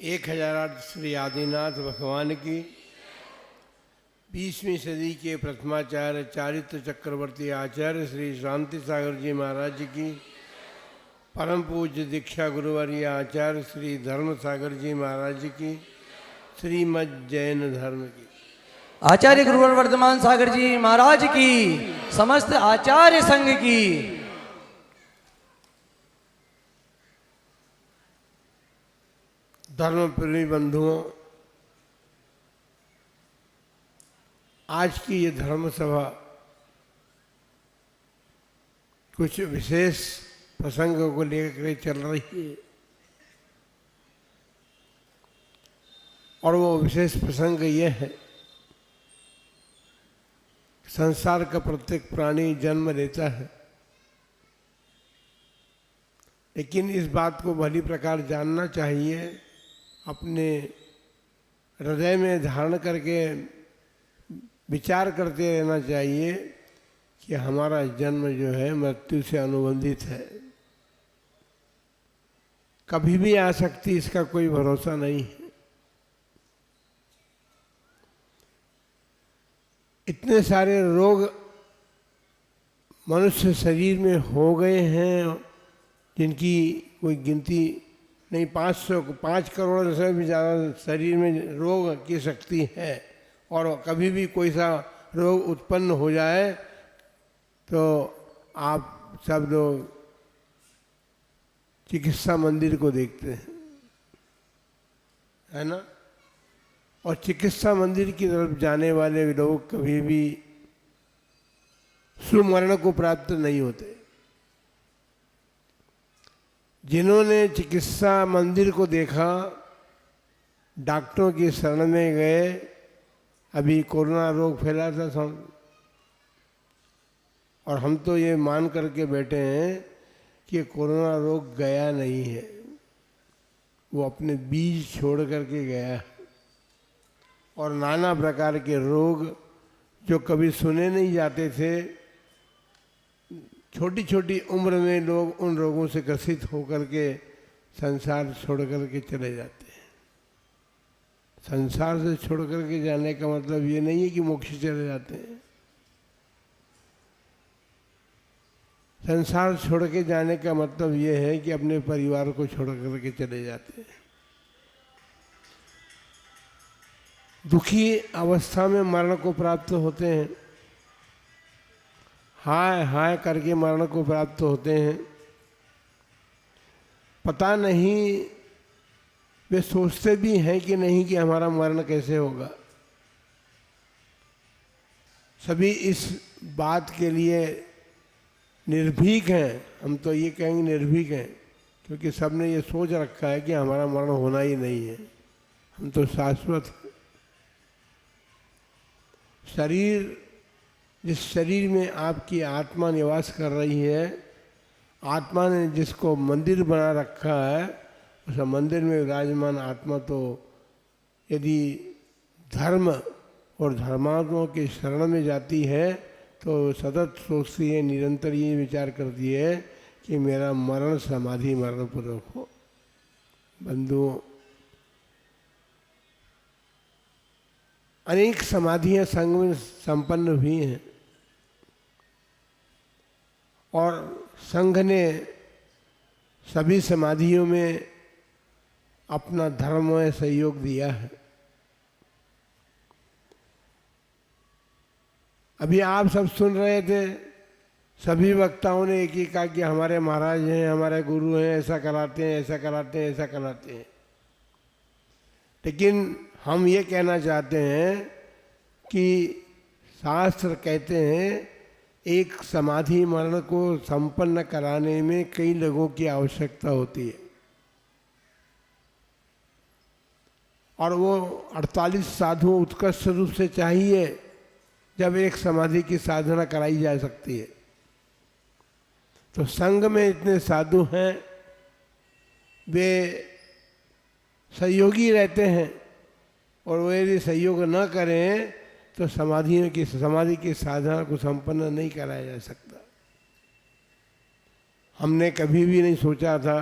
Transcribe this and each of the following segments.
1008 श्री आदिनाथ भगवान की 20वीं सदी के प्रथमाचार्य चारित्र चक्रवर्ती आचार्य श्री शांति सागर जी महाराज की परम पूज्य दीक्षा गुरुवर्य आचार्य श्री धर्म सागर जी महाराज की श्रीमद जैन धर्म की आचार्य गुरुवर वर्धमान सागर जी महाराज की समस्त आचार्य संघ की धर्म प्रेमी बंधुओं, आज की ये धर्म सभा कुछ विशेष प्रसंगों को लेकर चल रही है और वो विशेष प्रसंग ये है, संसार का प्रत्येक प्राणी जन्म लेता है, लेकिन इस बात को भली प्रकार जानना चाहिए, अपने हृदय में धारण करके विचार करते रहना चाहिए कि हमारा जन्म जो है मृत्यु से अनुबंधित है, कभी भी आ सकती, इसका कोई भरोसा नहीं है। इतने सारे रोग मनुष्य शरीर में हो गए हैं जिनकी कोई गिनती नहीं, 5 करोड़ से भी ज़्यादा शरीर में रोग की शक्ति है और कभी भी कोई सा रोग उत्पन्न हो जाए तो आप सब लोग चिकित्सा मंदिर को देखते हैं, है ना। और चिकित्सा मंदिर की तरफ जाने वाले लोग कभी भी सुमरण को प्राप्त नहीं होते। जिन्होंने चिकित्सा मंदिर को देखा, डॉक्टरों की शरण में गए, अभी कोरोना रोग फैला था सब, और हम तो ये मान करके बैठे हैं कि कोरोना रोग गया नहीं है, वो अपने बीज छोड़ करके गया। और नाना प्रकार के रोग जो कभी सुने नहीं जाते थे, छोटी छोटी उम्र में लोग उन रोगों से ग्रसित होकर के संसार छोड़ करके चले जाते हैं। संसार से छोड़ करके जाने का मतलब ये नहीं है कि मोक्ष चले जाते हैं। संसार छोड़ के जाने का मतलब ये है कि अपने परिवार को छोड़ करके चले जाते हैं। दुखी अवस्था में मरण को प्राप्त होते हैं, हाय हाय करके मरण को प्राप्त होते हैं। पता नहीं वे सोचते भी हैं कि नहीं कि हमारा मरण कैसे होगा। सभी इस बात के लिए निर्भीक हैं, हम तो ये कहेंगे निर्भीक हैं, क्योंकि सबने ये सोच रखा है कि हमारा मरण होना ही नहीं है, हम तो शाश्वत हैं। शरीर, जिस शरीर में आपकी आत्मा निवास कर रही है, आत्मा ने जिसको मंदिर बना रखा है, उस मंदिर में विराजमान आत्मा तो यदि धर्म और धर्मात्माओं के शरण में जाती है तो सतत सोचती है, निरंतर ये विचार करती है कि मेरा मरण समाधि मरण पूर्वक हो। बंधुओं, अनेक समाधियां संघ में संपन्न हुई हैं और संघ ने सभी समाधियों में अपना धर्ममय सहयोग दिया है। अभी आप सब सुन रहे थे, सभी वक्ताओं ने एक ही कहा कि हमारे महाराज हैं, हमारे गुरु हैं, ऐसा कराते हैं, ऐसा कराते हैं, ऐसा कराते हैं। लेकिन हम ये कहना चाहते हैं कि शास्त्र कहते हैं एक समाधि मरण को संपन्न कराने में कई लोगों की आवश्यकता होती है और वो 48 साधु उत्कृष्ट रूप से चाहिए जब एक समाधि की साधना कराई जा सकती है। तो संघ में इतने साधु हैं, वे सहयोगी रहते हैं और वो यदि सहयोग न करें तो समाधि की साधना को संपन्न नहीं कराया जा सकता। हमने कभी भी नहीं सोचा था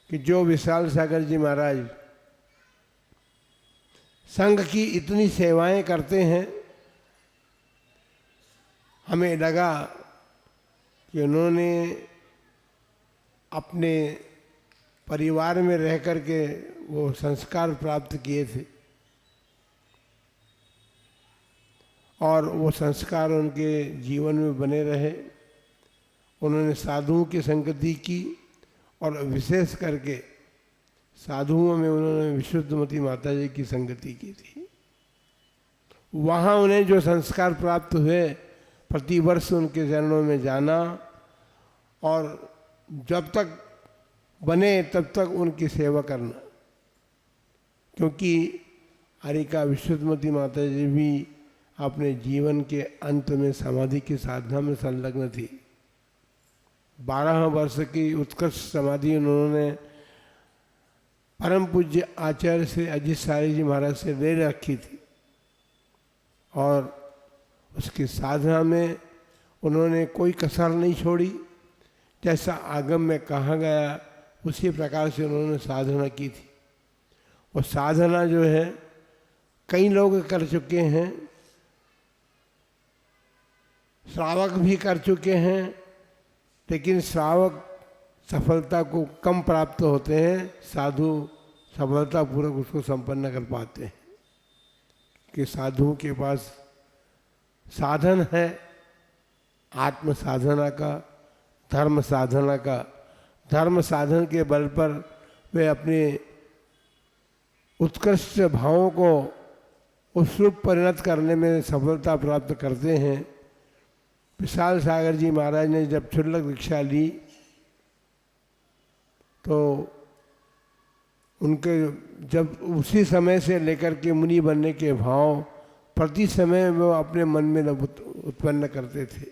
कि जो विशाल सागर जी महाराज संघ की इतनी सेवाएं करते हैं, हमें लगा कि उन्होंने अपने परिवार में रह कर के वो संस्कार प्राप्त किए थे और वो संस्कार उनके जीवन में बने रहे। उन्होंने साधुओं की संगति की और विशेष करके साधुओं में उन्होंने विशुद्धमती माता जी की संगति की थी। वहाँ उन्हें जो संस्कार प्राप्त हुए, प्रतिवर्ष उनके चरणों में जाना और जब तक बने तब तक उनकी सेवा करना, क्योंकि हरिका विशुद्धमती माता जी भी अपने जीवन के अंत में समाधि की साधना में संलग्न थी। 12 वर्ष की उत्कृष्ट समाधि उन्होंने परम पूज्य आचार्य श्री अजीत सारी जी महाराज से ले रखी थी और उसकी साधना में उन्होंने कोई कसर नहीं छोड़ी। जैसा आगम में कहा गया उसी प्रकार से उन्होंने साधना की थी। वो साधना जो है कई लोग कर चुके हैं, श्रावक भी कर चुके हैं, लेकिन श्रावक सफलता को कम प्राप्त होते हैं, साधु सफलतापूर्वक उसको संपन्न कर पाते हैं। कि साधुओं के पास साधन है आत्म साधना का, धर्म साधना का। धर्म साधन के बल पर वे अपने उत्कृष्ट भावों को उस रूप परिणत करने में सफलता प्राप्त करते हैं। विशाल सागर जी महाराज ने जब क्षुल्लक दीक्षा ली तो उनके जब उसी समय से लेकर के मुनि बनने के भाव प्रति समय वो अपने मन में उत्पन्न करते थे।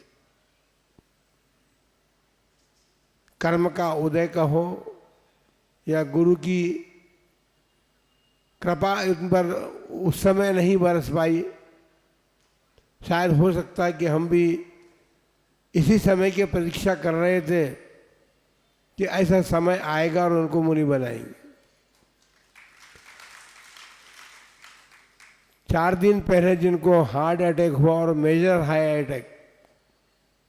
कर्म का उदय का हो या गुरु की कृपा उन पर उस समय नहीं बरस पाई। शायद हो सकता है कि हम भी इसी समय की प्रतीक्षा कर रहे थे कि ऐसा समय आएगा और उनको मुनि बनाएंगे। 4 दिन पहले जिनको हार्ट अटैक हुआ और मेजर हाई अटैक,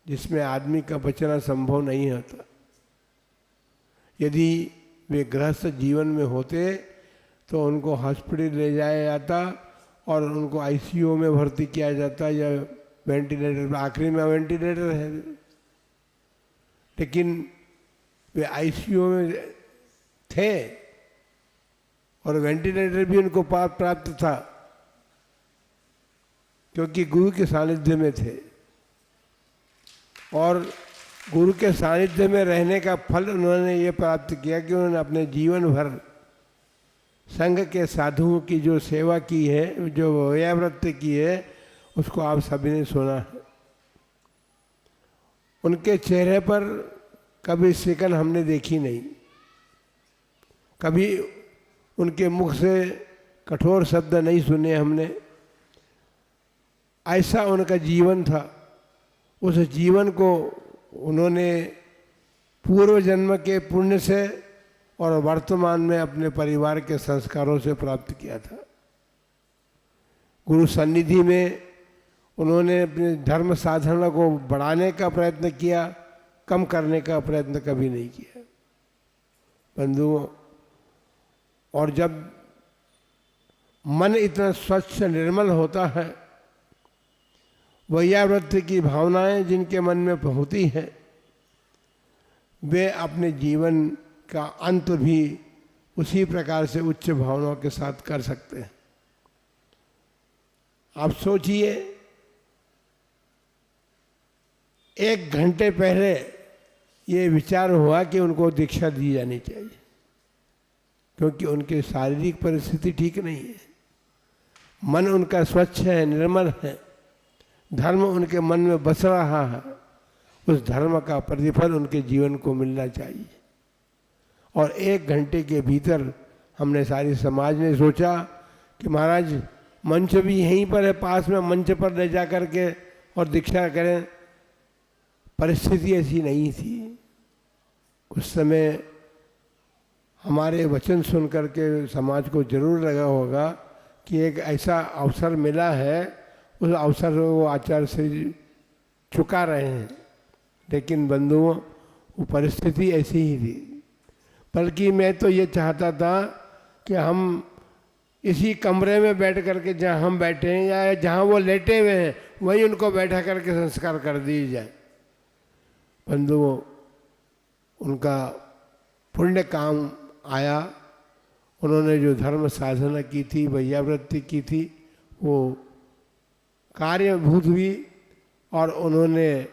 जिसमें आदमी का बचना संभव नहीं होता, यदि वे गृहस्थ जीवन में होते तो उनको हॉस्पिटल ले जाया जाता और उनको आईसीयू में भर्ती किया जाता या वेंटिलेटर, आखिरी में वेंटिलेटर है, लेकिन वे आईसीयू में थे और वेंटिलेटर भी उनको प्राप्त था क्योंकि गुरु के सानिध्य में थे। और गुरु के सानिध्य में रहने का फल उन्होंने ये प्राप्त किया कि उन्होंने अपने जीवन भर संघ के साधुओं की जो सेवा की है, जो वयावृत्ति की है, उसको आप सभी ने सुना है। उनके चेहरे पर कभी सिकन हमने देखी नहीं, कभी उनके मुख से कठोर शब्द नहीं सुने हमने। ऐसा उनका जीवन था। उस जीवन को उन्होंने पूर्व जन्म के पुण्य से और वर्तमान में अपने परिवार के संस्कारों से प्राप्त किया था। गुरु सन्निधि में उन्होंने अपने धर्म साधना को बढ़ाने का प्रयत्न किया, कम करने का प्रयत्न कभी नहीं किया। बंधुओं, और जब मन इतना स्वच्छ निर्मल होता है, वैयावृत्ति की भावनाएं जिनके मन में होती हैं, वे अपने जीवन का अंत भी उसी प्रकार से उच्च भावनाओं के साथ कर सकते हैं। आप सोचिए, 1 घंटे पहले ये विचार हुआ कि उनको दीक्षा दी जानी चाहिए, क्योंकि उनकी शारीरिक परिस्थिति ठीक नहीं है, मन उनका स्वच्छ है, निर्मल है, धर्म उनके मन में बस रहा है। उस धर्म का प्रतिफल उनके जीवन को मिलना चाहिए। और 1 घंटे के भीतर हमने सारी समाज ने सोचा कि महाराज मंच भी यहीं पर है, पास में मंच पर ले जा कर के और दीक्षा करें। परिस्थिति ऐसी नहीं थी। उस समय हमारे वचन सुन करके समाज को जरूर लगा होगा कि एक ऐसा अवसर मिला है, उस अवसर को वो आचार्य से चुका रहे हैं। लेकिन बंधुओं, वो परिस्थिति ऐसी ही थी। बल्कि मैं तो ये चाहता था कि हम इसी कमरे में बैठ करके जहाँ हम बैठे हैं या जहाँ वो लेटे हुए हैं वहीं उनको बैठा करके संस्कार कर दिए जाए। बंधुओं, उनका पुण्य काम आया। उन्होंने जो धर्म साधना की थी, वैयावृत्ति की थी, वो कार्यभूत हुई और उन्होंने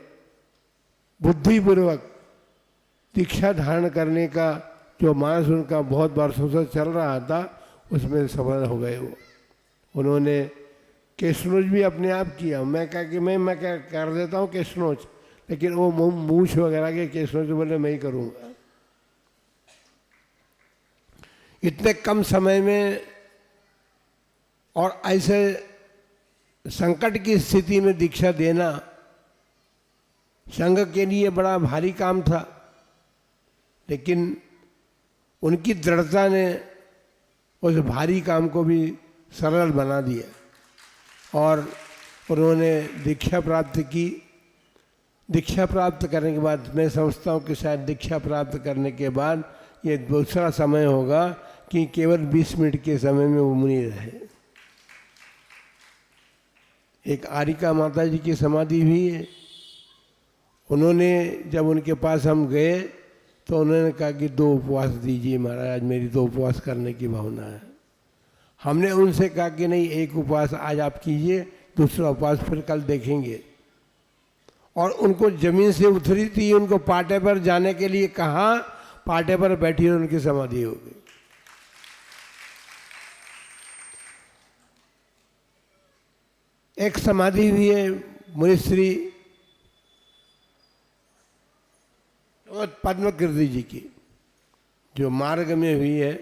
बुद्धिपूर्वक दीक्षा धारण करने का जो मानस उनका बहुत वर्षों से चल रहा था उसमें सफल हो गए। वो उन्होंने केशनोच भी अपने आप किया। मैं कहा कि मैं क्या कर देता हूँ केशनोच, लेकिन वो मूछ वगैरह के केशनोच बोले मैं ही करूँगा। इतने कम समय में और ऐसे संकट की स्थिति में दीक्षा देना संघ के लिए बड़ा भारी काम था, लेकिन उनकी दृढ़ता ने उस भारी काम को भी सरल बना दिया और उन्होंने दीक्षा प्राप्त की। दीक्षा प्राप्त करने के बाद मैं समझता हूँ कि शायद दीक्षा प्राप्त करने के बाद ये दूसरा समय होगा कि केवल 20 मिनट के समय में वो मुनि रहे। एक आरिका माता जी की समाधि भी है। उन्होंने जब उनके पास हम गए तो उन्होंने कहा कि 2 उपवास दीजिए महाराज, मेरी 2 उपवास करने की भावना है। हमने उनसे कहा कि नहीं, 1 उपवास आज आप कीजिए, दूसरा उपवास फिर कल देखेंगे। और उनको जमीन से उतरी थी, उनको पाटे पर जाने के लिए कहा, पाटे पर बैठी और उनकी समाधि हो गई। एक समाधि भी है मुनिश्री पद्मकृति जी की, जो मार्ग में हुई है,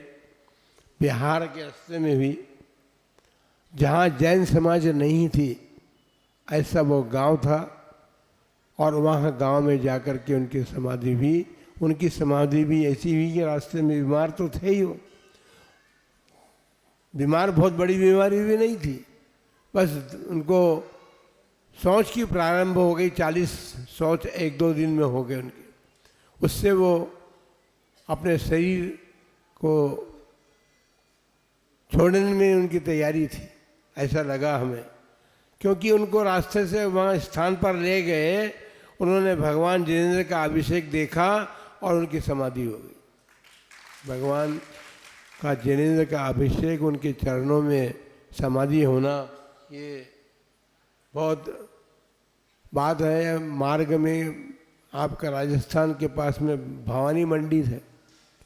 बिहार के रास्ते में हुई, जहाँ जैन समाज नहीं थी, ऐसा वो गांव था। और वहाँ गांव में जाकर के उनकी समाधि हुई। उनकी समाधि भी ऐसी हुई कि रास्ते में बीमार तो थे ही, वो बीमार बहुत बड़ी बीमारी भी नहीं थी, बस उनको शौच की प्रारंभ हो गई। 40 शौच 1-2 दिन में हो गए उनके। उससे वो अपने शरीर को छोड़ने में उनकी तैयारी थी, ऐसा लगा हमें। क्योंकि उनको रास्ते से वहाँ स्थान पर ले गए, उन्होंने भगवान जिनेंद्र का अभिषेक देखा और उनकी समाधि हो गई। भगवान का जिनेंद्र का अभिषेक, उनके चरणों में समाधि होना, ये बहुत बात है। मार्ग में आपका राजस्थान के पास में भवानी मंडी है,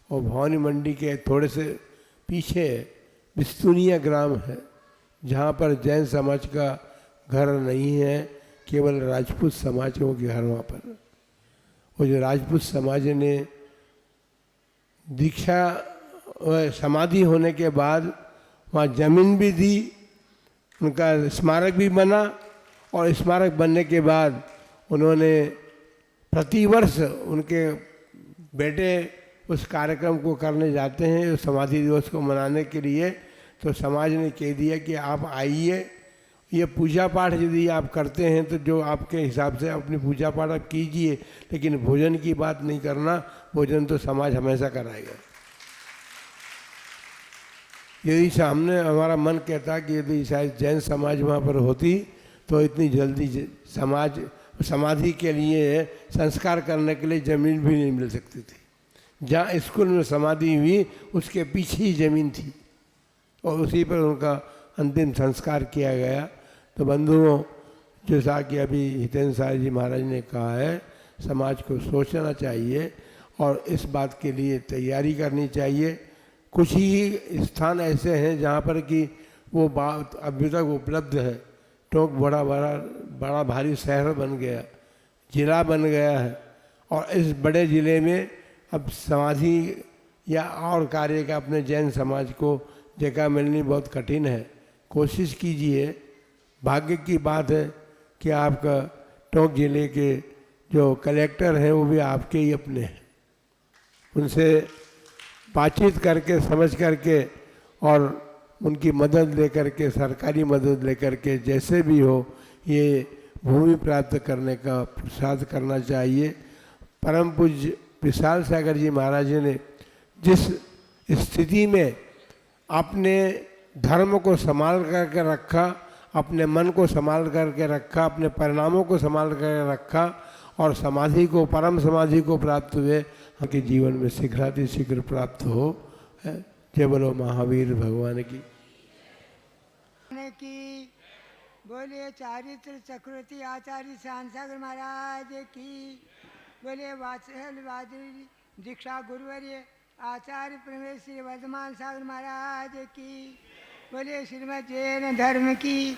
और भवानी मंडी के थोड़े से पीछे बिस्तुनिया ग्राम है, जहाँ पर जैन समाज का घर नहीं है, केवल राजपूत समाज के घर वहाँ पर। वो जो राजपूत समाज ने दीक्षा समाधि होने के बाद वहाँ जमीन भी दी, उनका स्मारक भी बना, और स्मारक बनने के बाद उन्होंने प्रतिवर्ष उनके बेटे उस कार्यक्रम को करने जाते हैं, समाधि दिवस को मनाने के लिए। तो समाज ने कह दिया कि आप आइए, ये पूजा पाठ यदि आप करते हैं तो जो आपके हिसाब से अपनी पूजा पाठ आप कीजिए, लेकिन भोजन की बात नहीं करना, भोजन तो समाज हमेशा कराएगा। यदि सामने हमारा मन कहता कि यदि शायद जैन समाज वहाँ पर होती तो इतनी जल्दी समाज समाधि के लिए संस्कार करने के लिए ज़मीन भी नहीं मिल सकती थी। जहाँ स्कूल में समाधि हुई उसके पीछे ही ज़मीन थी, और उसी पर उनका अंतिम संस्कार किया गया। तो बंधुओं, जैसा कि अभी हितेंद्र साहब जी महाराज ने कहा है, समाज को सोचना चाहिए और इस बात के लिए तैयारी करनी चाहिए। कुछ ही स्थान ऐसे हैं जहाँ पर कि वो बात अभी तक उपलब्ध है। टोंक बड़ा भारी शहर बन गया, जिला बन गया है, और इस बड़े ज़िले में अब समाधि या और कार्य का अपने जैन समाज को जगह मिलनी बहुत कठिन है। कोशिश कीजिए। भाग्य की बात है कि आपका टोंक जिले के जो कलेक्टर हैं वो भी आपके ही अपने हैं। उनसे बातचीत करके समझ करके और उनकी मदद लेकर के, सरकारी मदद लेकर के, जैसे भी हो ये भूमि प्राप्त करने का प्रसाद करना चाहिए। परम पूज्य विशाल सागर जी महाराज जी ने जिस स्थिति में अपने धर्म को संभाल करके रखा, अपने मन को संभाल करके रखा, अपने परिणामों को संभाल करके रखा और समाधि को, परम समाधि को प्राप्त हुए, उनके जीवन में शीघ्र प्राप्त हो। जय बोलो महावीर भगवान की। बोले चारित्र चक्रवर्ती आचार्य शान सागर महाराज की। बोले वात्सल्यवादी दीक्षा गुरुवर्य आचार्य प्रमेश श्री वर्धमान सागर महाराज की। बोले श्रीमद जैन धर्म की।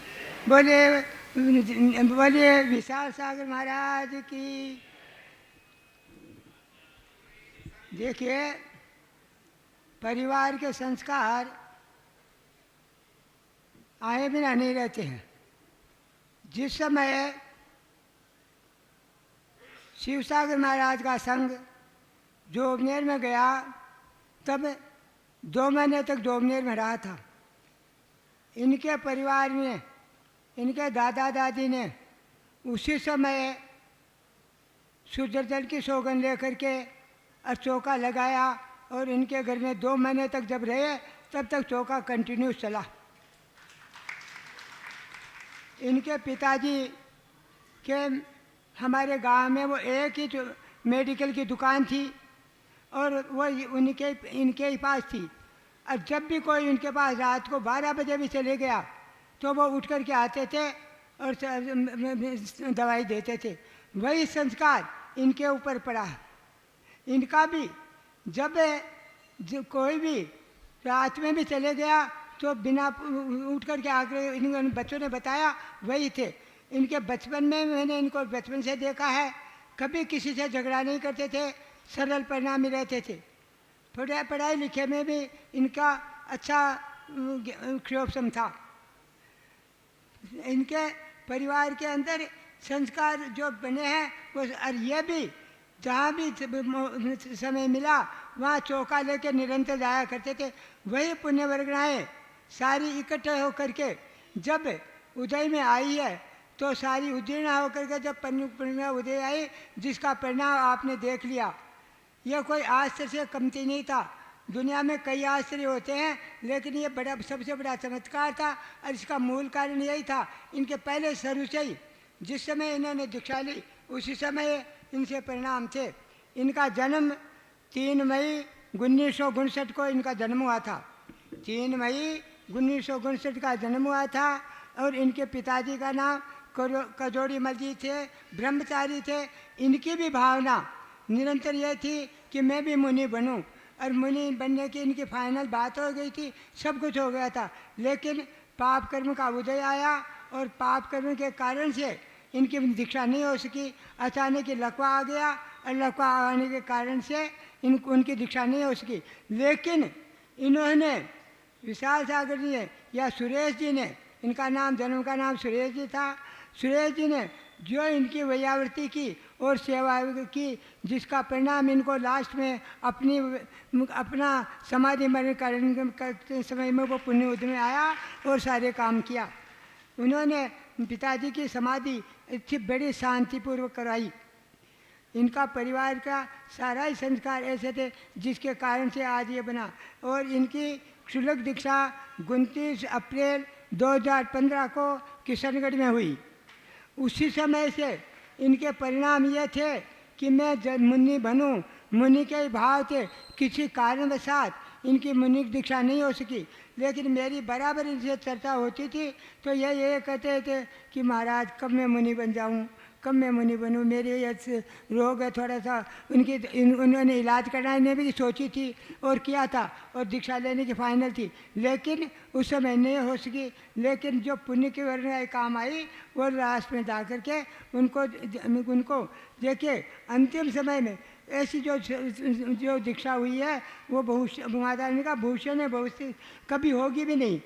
बोले विशाल सागर महाराज की। देखिए, परिवार के संस्कार आए बिना नहीं रहते हैं। जिस समय शिवसागर महाराज का संघ जोबनेर में गया, तब 2 महीने तक जोबनेर में रहा था। इनके परिवार में इनके दादा दादी ने उसी समय शुद्ध जल की सौगंध लेकर के और चौका लगाया और इनके घर में 2 महीने तक जब रहे, तब तक चौका कंटिन्यू चला। इनके पिताजी के हमारे गांव में वो एक ही मेडिकल की दुकान थी और वो इनके ही पास थी। और जब भी कोई उनके पास रात को 12 बजे भी चले गया तो वो उठ कर के आते थे और दवाई देते थे। वही संस्कार इनके ऊपर पड़ा। इनका भी जब कोई भी रात में भी चले गया तो बिना उठ कर के आकर इन बच्चों ने बताया वही थे। इनके बचपन में मैंने इनको बचपन से देखा है, कभी किसी से झगड़ा नहीं करते थे, सरल परिणामी रहते थे। पढ़ाई लिखे में भी इनका अच्छा क्षोभसम था। इनके परिवार के अंदर संस्कार जो बने हैं वो, और ये भी जहाँ भी समय मिला वहाँ चौका लेके निरंतर जाया करते थे। वही पुण्य वर्गणाएँ सारी इकट्ठे होकर के जब उदय में आई है तो सारी उदीर्ण होकर के जब पुण्य उदय आई, जिसका परिणाम आपने देख लिया। यह कोई आश्चर्य से कमती नहीं था। दुनिया में कई आश्चर्य होते हैं, लेकिन ये बड़ा सबसे बड़ा चमत्कार था। और इसका मूल कारण यही था, इनके पहले शुरू से ही जिस समय इन्होंने दीक्षा ली उसी समय इनसे परिणाम थे। इनका जन्म 3 मई 1959 को इनका जन्म हुआ था। 3 मई 1959 का जन्म हुआ था। और इनके पिताजी का नाम कजोड़ी मल जी थे, ब्रह्मचारी थे। इनकी भी भावना निरंतर यह थी कि मैं भी मुनि बनूं। और मुनि बनने की इनकी फाइनल बात हो गई थी, सब कुछ हो गया था। लेकिन पाप कर्म का उदय आया और पाप कर्म के कारण से इनकी दीक्षा नहीं हो सकी। अचानक लकवा आ गया और लकवा आने के कारण से उनकी दीक्षा नहीं हो सकी। लेकिन इन्होंने विशाल सागर जी ने या सुरेश जी ने, इनका नाम जन्म का नाम सुरेश जी था, सुरेश जी ने जो इनकी वैयावृत्ति की और सेवा की, जिसका परिणाम इनको लास्ट में अपना समाधि मरण करते समय में वो पुण्य उद में आया और सारे काम किया। उन्होंने पिताजी की समाधि इतनी बड़ी शांतिपूर्वक कराई। इनका परिवार का सारा ही संस्कार ऐसे थे जिसके कारण से आज ये बना। और इनकी क्षुल्लक दीक्षा 29 अप्रैल 2015 को किशनगढ़ में हुई। उसी समय से इनके परिणाम ये थे कि मैं मुनि बनूं। मुनि के ही भाव थे। किसी कारणवशात इनकी मुनि की दीक्षा नहीं हो सकी, लेकिन मेरी बराबर इनसे चर्चा होती थी तो ये कहते थे कि महाराज कब मैं मुनि बन जाऊं, कब मैं मुनि बनूं, मेरे ये रोग है थोड़ा सा। उन्होंने इलाज कराने भी सोची थी और किया था और दीक्षा लेने की फाइनल थी, लेकिन उस समय नहीं हो सकी। लेकिन जो पुण्य की वर्ण काम आई वो राष्ट्र में जा कर के उनको देखिए अंतिम समय में ऐसी जो दीक्षा हुई है वो माता रानी का भूषण है, भविष्य कभी होगी भी नहीं।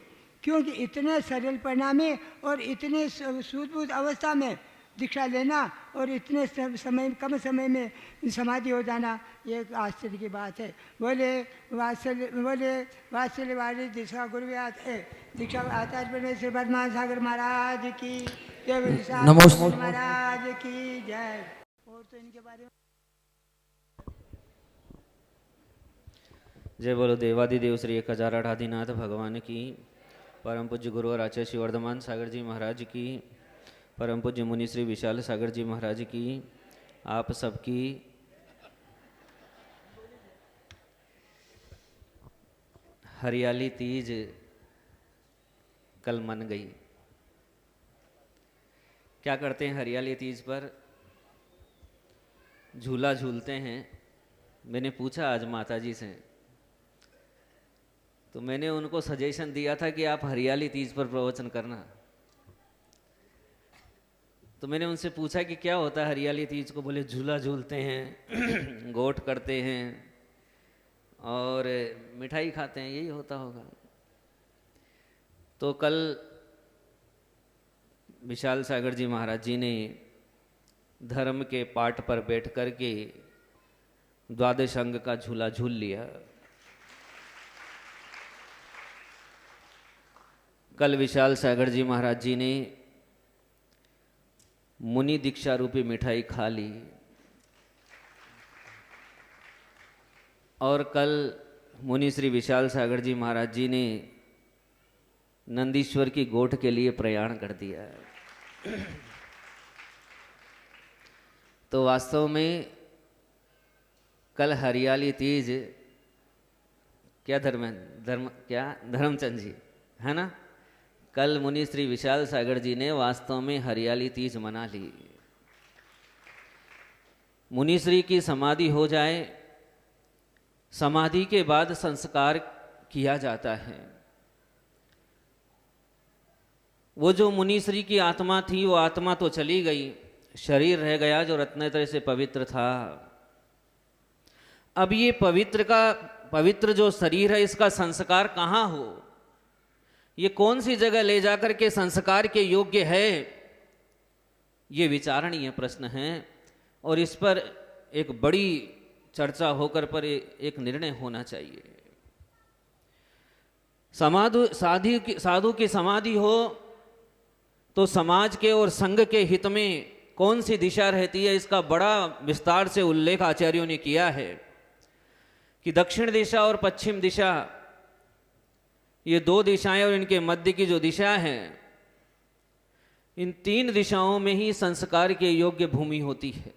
क्योंकि इतने सरल परिणामी और इतने सूझबूझ अवस्था में दीक्षा लेना और इतने समय कम समय में समाधि हो जाना, ये एक आश्चर्य की बात है। बोले वात्सल्य वाली दीक्षा गुरु दीक्षा आचार्य परमेश्वर वर्धमान सागर महाराज की जय, नमस्ते महाराज की जय। और तो इनके बारे में जय बोलो देवादिदेव श्री 1008 आदिनाथ भगवान की, परम पूज्य गुरु और आचार्य श्री वर्धमान सागर जी महाराज की, परम पूज्य मुनि श्री विशाल सागर जी महाराज की, आप सबकी हरियाली तीज कल मन गई। क्या करते हैं हरियाली तीज पर? झूला झूलते हैं। मैंने पूछा आज माता जी से, तो मैंने उनको सजेशन दिया था कि आप हरियाली तीज पर प्रवचन करना। तो मैंने उनसे पूछा कि क्या होता है हरियाली तीज को? बोले झूला झूलते हैं, गोट करते हैं और मिठाई खाते हैं, यही होता होगा। तो कल विशाल सागर जी महाराज जी ने धर्म के पाठ पर बैठ कर के द्वादश अंग का झूला झूल लिया। कल विशाल सागर जी महाराज जी ने मुनि दीक्षा रूपी मिठाई खा ली और कल मुनि श्री विशाल सागर जी महाराज जी ने नंदीश्वर की गोठ के लिए प्रयाण कर दिया। तो वास्तव में कल हरियाली तीज क्या धर्मचंद जी है ना, कल मुनि श्री विशाल सागर जी ने वास्तव में हरियाली तीज मना ली। मुनि श्री की समाधि हो जाए, समाधि के बाद संस्कार किया जाता है। वो जो मुनि श्री की आत्मा थी वो आत्मा तो चली गई, शरीर रह गया जो रत्नत्रय से पवित्र था। अब ये पवित्र जो शरीर है इसका संस्कार कहाँ हो, ये कौन सी जगह ले जाकर के संस्कार के योग्य है, ये विचारणीय प्रश्न है और इस पर एक बड़ी चर्चा होकर पर एक निर्णय होना चाहिए। साधु की समाधि हो तो समाज के और संघ के हित में कौन सी दिशा रहती है, इसका बड़ा विस्तार से उल्लेख आचार्यों ने किया है कि दक्षिण दिशा और पश्चिम दिशा, ये दो दिशाएं और इनके मध्य की जो दिशा है, इन तीन दिशाओं में ही संस्कार के योग्य भूमि होती है।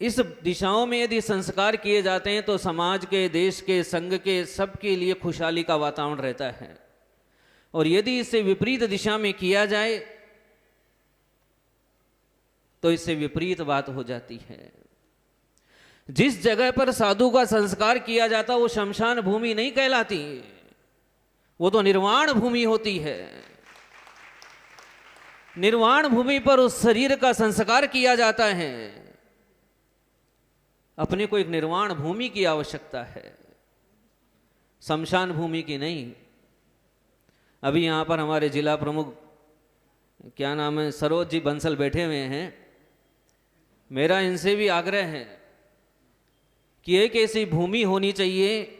इस दिशाओं में यदि संस्कार किए जाते हैं तो समाज के, देश के, संघ के सबके लिए खुशहाली का वातावरण रहता है। और यदि इससे विपरीत दिशा में किया जाए तो इससे विपरीत बात हो जाती है। जिस जगह पर साधु का संस्कार किया जाता वो शमशान भूमि नहीं कहलाती, वो तो निर्वाण भूमि होती है। निर्वाण भूमि पर उस शरीर का संस्कार किया जाता है। अपने को एक निर्वाण भूमि की आवश्यकता है, शमशान भूमि की नहीं। अभी यहाँ पर हमारे जिला प्रमुख क्या नाम है, सरोज जी बंसल बैठे हुए हैं। मेरा इनसे भी आग्रह है कि एक ऐसी भूमि होनी चाहिए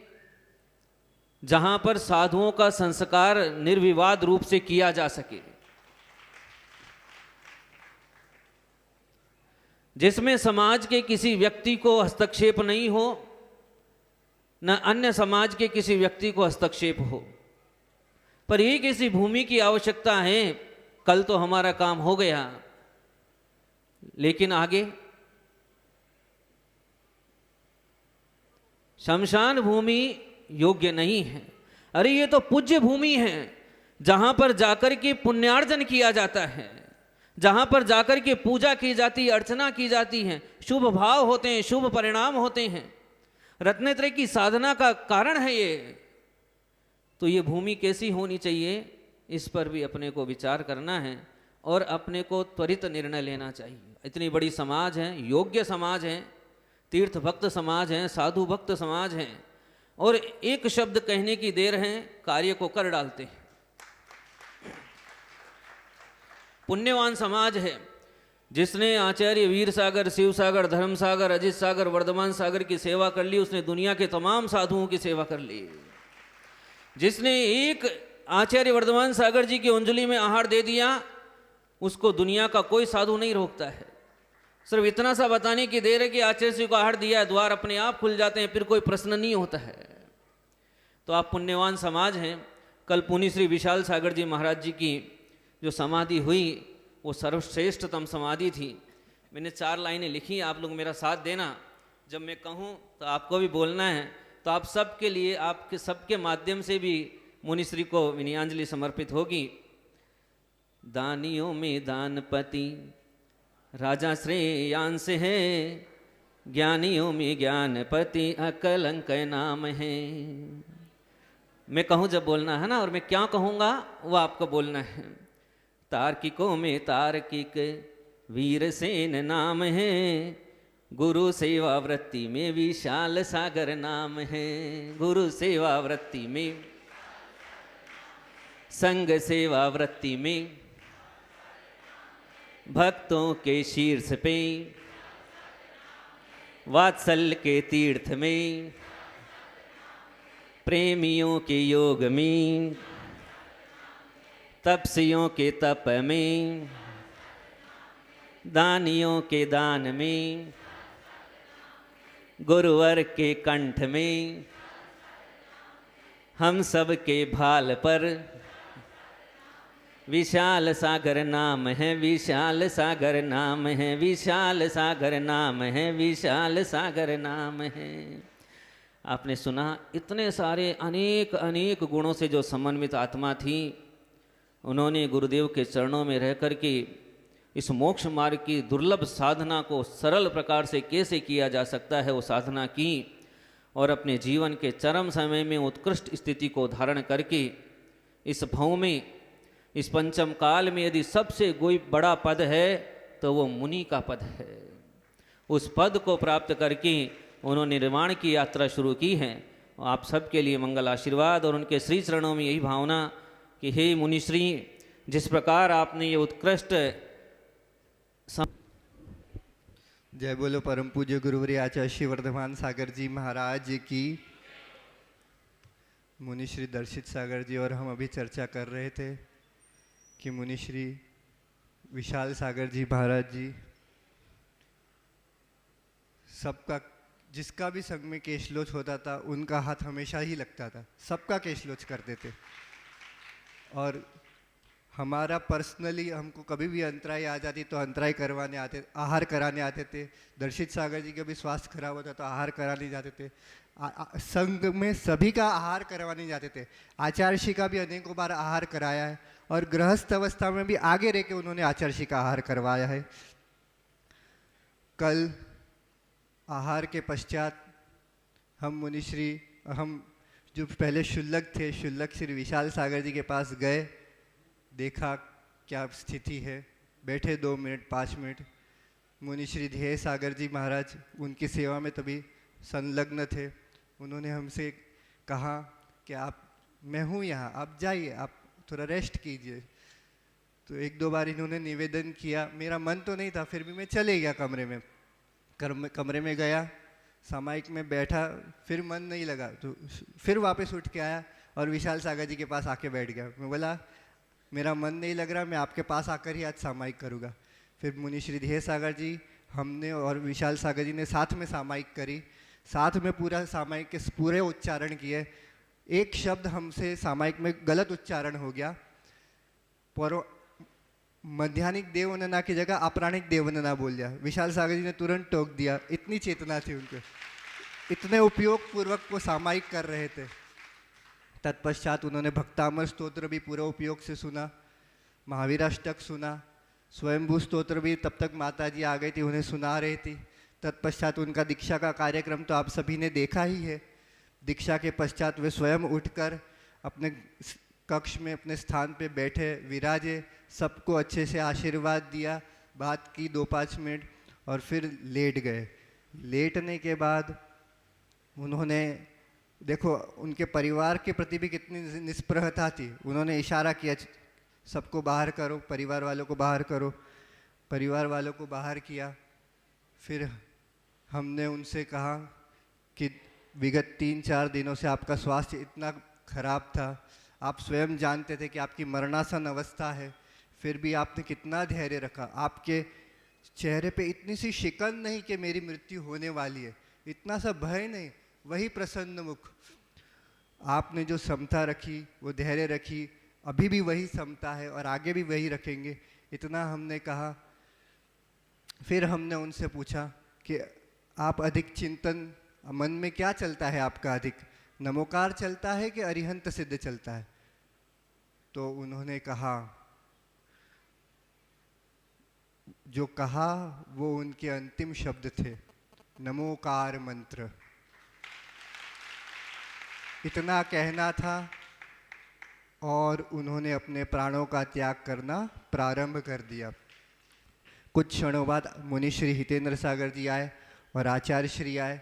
जहाँ पर साधुओं का संस्कार निर्विवाद रूप से किया जा सके, जिसमें समाज के किसी व्यक्ति को हस्तक्षेप नहीं हो, न अन्य समाज के किसी व्यक्ति को हस्तक्षेप हो। पर एक ऐसी भूमि की आवश्यकता है। कल तो हमारा काम हो गया, लेकिन आगे शमशान भूमि योग्य नहीं है। अरे ये तो पूज्य भूमि है, जहां पर जाकर के पुण्यार्जन किया जाता है, जहां पर जाकर के पूजा की जाती है, अर्चना की जाती है, शुभ भाव होते हैं, शुभ परिणाम होते हैं, रत्नत्रय की साधना का कारण है ये। तो ये भूमि कैसी होनी चाहिए, इस पर भी अपने को विचार करना है और अपने को त्वरित निर्णय लेना चाहिए। इतनी बड़ी समाज है, योग्य समाज है, तीर्थ भक्त समाज है, साधु भक्त समाज है, और एक शब्द कहने की देर है, कार्य को कर डालते हैं। पुण्यवान समाज है, जिसने आचार्य वीर सागर, शिव सागर, धर्म सागर, अजित सागर, वर्धमान सागर की सेवा कर ली, उसने दुनिया के तमाम साधुओं की सेवा कर ली। जिसने एक आचार्य वर्धमान सागर जी की अंजलि में आहार दे दिया, उसको दुनिया का कोई साधु नहीं रोकता है। सिर्फ इतना सा बताने की देर है कि आचार्य जी को आहार दिया है, द्वार अपने आप खुल जाते हैं, फिर कोई प्रश्न नहीं होता है। तो आप पुण्यवान समाज हैं। कल पुण्य श्री विशाल सागर जी महाराज जी की जो समाधि हुई वो सर्वश्रेष्ठतम समाधि थी। मैंने 4 लाइनें लिखी, आप लोग मेरा साथ देना। जब मैं कहूँ तो आपको भी बोलना है। तो आप सबके लिए, आपके सबके माध्यम से भी मुनिश्री को विनयांजलि समर्पित होगी। दानियों में दानपति राजा श्रेयांश है, ज्ञानियों में ज्ञानपति अकलंक नाम है। मैं कहूँ जब बोलना है ना, और मैं क्या कहूँगा वो आपको बोलना है। तार्किकों में तार्किक वीरसेन नाम है, गुरु सेवा वृत्ति में विशाल सागर नाम है। गुरु सेवा वृत्ति में, संग सेवा वृत्ति में, भक्तों के शीर्ष पे, वात्सल्य के तीर्थ में, प्रेमियों के योग में, तपस्वियों के तप में, दानियों के दान में, गुरुवर के कंठ में, हम सब के भाल पर विशाल सागर नाम है। विशाल सागर नाम है, विशाल सागर नाम है, विशाल सागर नाम है। आपने सुना, इतने सारे अनेक अनेक गुणों से जो समन्वित आत्मा थी, उन्होंने गुरुदेव के चरणों में रह कर के इस मोक्ष मार्ग की दुर्लभ साधना को सरल प्रकार से कैसे किया जा सकता है वो साधना की, और अपने जीवन के चरम समय में उत्कृष्ट स्थिति को धारण करके इस भव में, इस पंचम काल में यदि सबसे कोई बड़ा पद है तो वो मुनि का पद है। उस पद को प्राप्त करके उन्होंने निर्वाण की यात्रा शुरू की है। आप सबके लिए मंगल आशीर्वाद और उनके श्री चरणों में यही भावना कि हे मुनिश्री, जिस प्रकार आपने ये उत्कृष्ट जय बोलो परम पूज्य गुरुवरी आचार्य श्री वर्धमान सागर जी महाराज की। मुनिश्री दर्शित सागर जी और हम अभी चर्चा कर रहे थे कि मुनिश्री विशाल सागर जी महाराज जी सबका, जिसका भी संग में केशलोच होता था उनका हाथ हमेशा ही लगता था, सबका केशलोच करते थे। और हमारा पर्सनली हमको कभी भी अंतराई आ जाती तो अंतराई करवाने आते, आहार कराने आते थे। दर्शित सागर जी का भी स्वास्थ्य खराब होता तो आहार कराने जाते थे। संघ में सभी का आहार करवाने जाते थे। आचार्य श्री का भी अनेकों बार आहार कराया है और गृहस्थ अवस्था में भी आगे रह के उन्होंने आचार्य श्री का आहार करवाया है। कल आहार के पश्चात हम मुनिश्री, हम जो पहले शुल्लक थे, शुल्लक श्री विशाल सागर जी के पास गए, देखा क्या स्थिति है, बैठे 2 मिनट 5 मिनट। मुनिश्री ध्येय सागर जी महाराज उनकी सेवा में तभी संलग्न थे। उन्होंने हमसे कहा कि आप, मैं हूँ यहाँ, आप जाइए, आप थोड़ा रेस्ट कीजिए। तो 1-2 बार इन्होंने निवेदन किया, मेरा मन तो नहीं था, फिर भी मैं चले गया कमरे में। कमरे में गया, सामायिक में बैठा, फिर मन नहीं लगा तो फिर वापस उठ के आया और विशाल सागर जी के पास आके बैठ गया। मैं बोला मेरा मन नहीं लग रहा, मैं आपके पास आकर ही आज सामायिक करूँगा। फिर मुनिश्री ध्येय सागर जी, हमने और विशाल सागर जी ने साथ में सामायिक करी, साथ में पूरा सामायिक के पूरे उच्चारण किए। एक शब्द हमसे सामायिक में गलत उच्चारण हो गया, पर मध्याह्निक देवनना की जगह अपराणिक देवनना बोल दिया। विशाल सागर जी ने तुरंत टोक दिया, इतनी चेतना थी उनके, इतने उपयोग पूर्वक वो सामायिक कर रहे थे। तत्पश्चात उन्होंने भक्तामर स्तोत्र भी पूरे उपयोग से सुना, महावीराष्टक सुना, स्वयंभू स्तोत्र भी तब तक माता जी आ गई थी, उन्हें सुना रही थी। तत्पश्चात उनका दीक्षा का कार्यक्रम तो आप सभी ने देखा ही है। दीक्षा के पश्चात वे स्वयं उठकर अपने कक्ष में अपने स्थान पे बैठे, विराजे, सबको अच्छे से आशीर्वाद दिया, बात की 2-5 मिनट और फिर लेट गए। लेटने के बाद उन्होंने, देखो उनके परिवार के प्रति भी कितनी निस्पृहता थी। उन्होंने इशारा किया सबको बाहर करो, परिवार वालों को बाहर करो। परिवार वालों को बाहर किया। फिर हमने उनसे कहा कि विगत 3-4 दिनों से आपका स्वास्थ्य इतना खराब था, आप स्वयं जानते थे कि आपकी मरणासन अवस्था है, फिर भी आपने कितना धैर्य रखा। आपके चेहरे पे इतनी सी शिकन नहीं कि मेरी मृत्यु होने वाली है, इतना सा भय नहीं, वही प्रसन्न मुख। आपने जो समता रखी, वो धैर्य रखी, अभी भी वही समता है और आगे भी वही रखेंगे, इतना हमने कहा। फिर हमने उनसे पूछा कि आप अधिक चिंतन, मन में क्या चलता है आपका अधिक, नमोकार चलता है कि अरिहंत सिद्ध चलता है? तो उन्होंने कहा, जो कहा वो उनके अंतिम शब्द थे, नमोकार मंत्र। इतना कहना था और उन्होंने अपने प्राणों का त्याग करना प्रारंभ कर दिया। कुछ क्षणों बाद मुनिश्री हितेंद्र सागर जी आए और आचार्य श्री आए।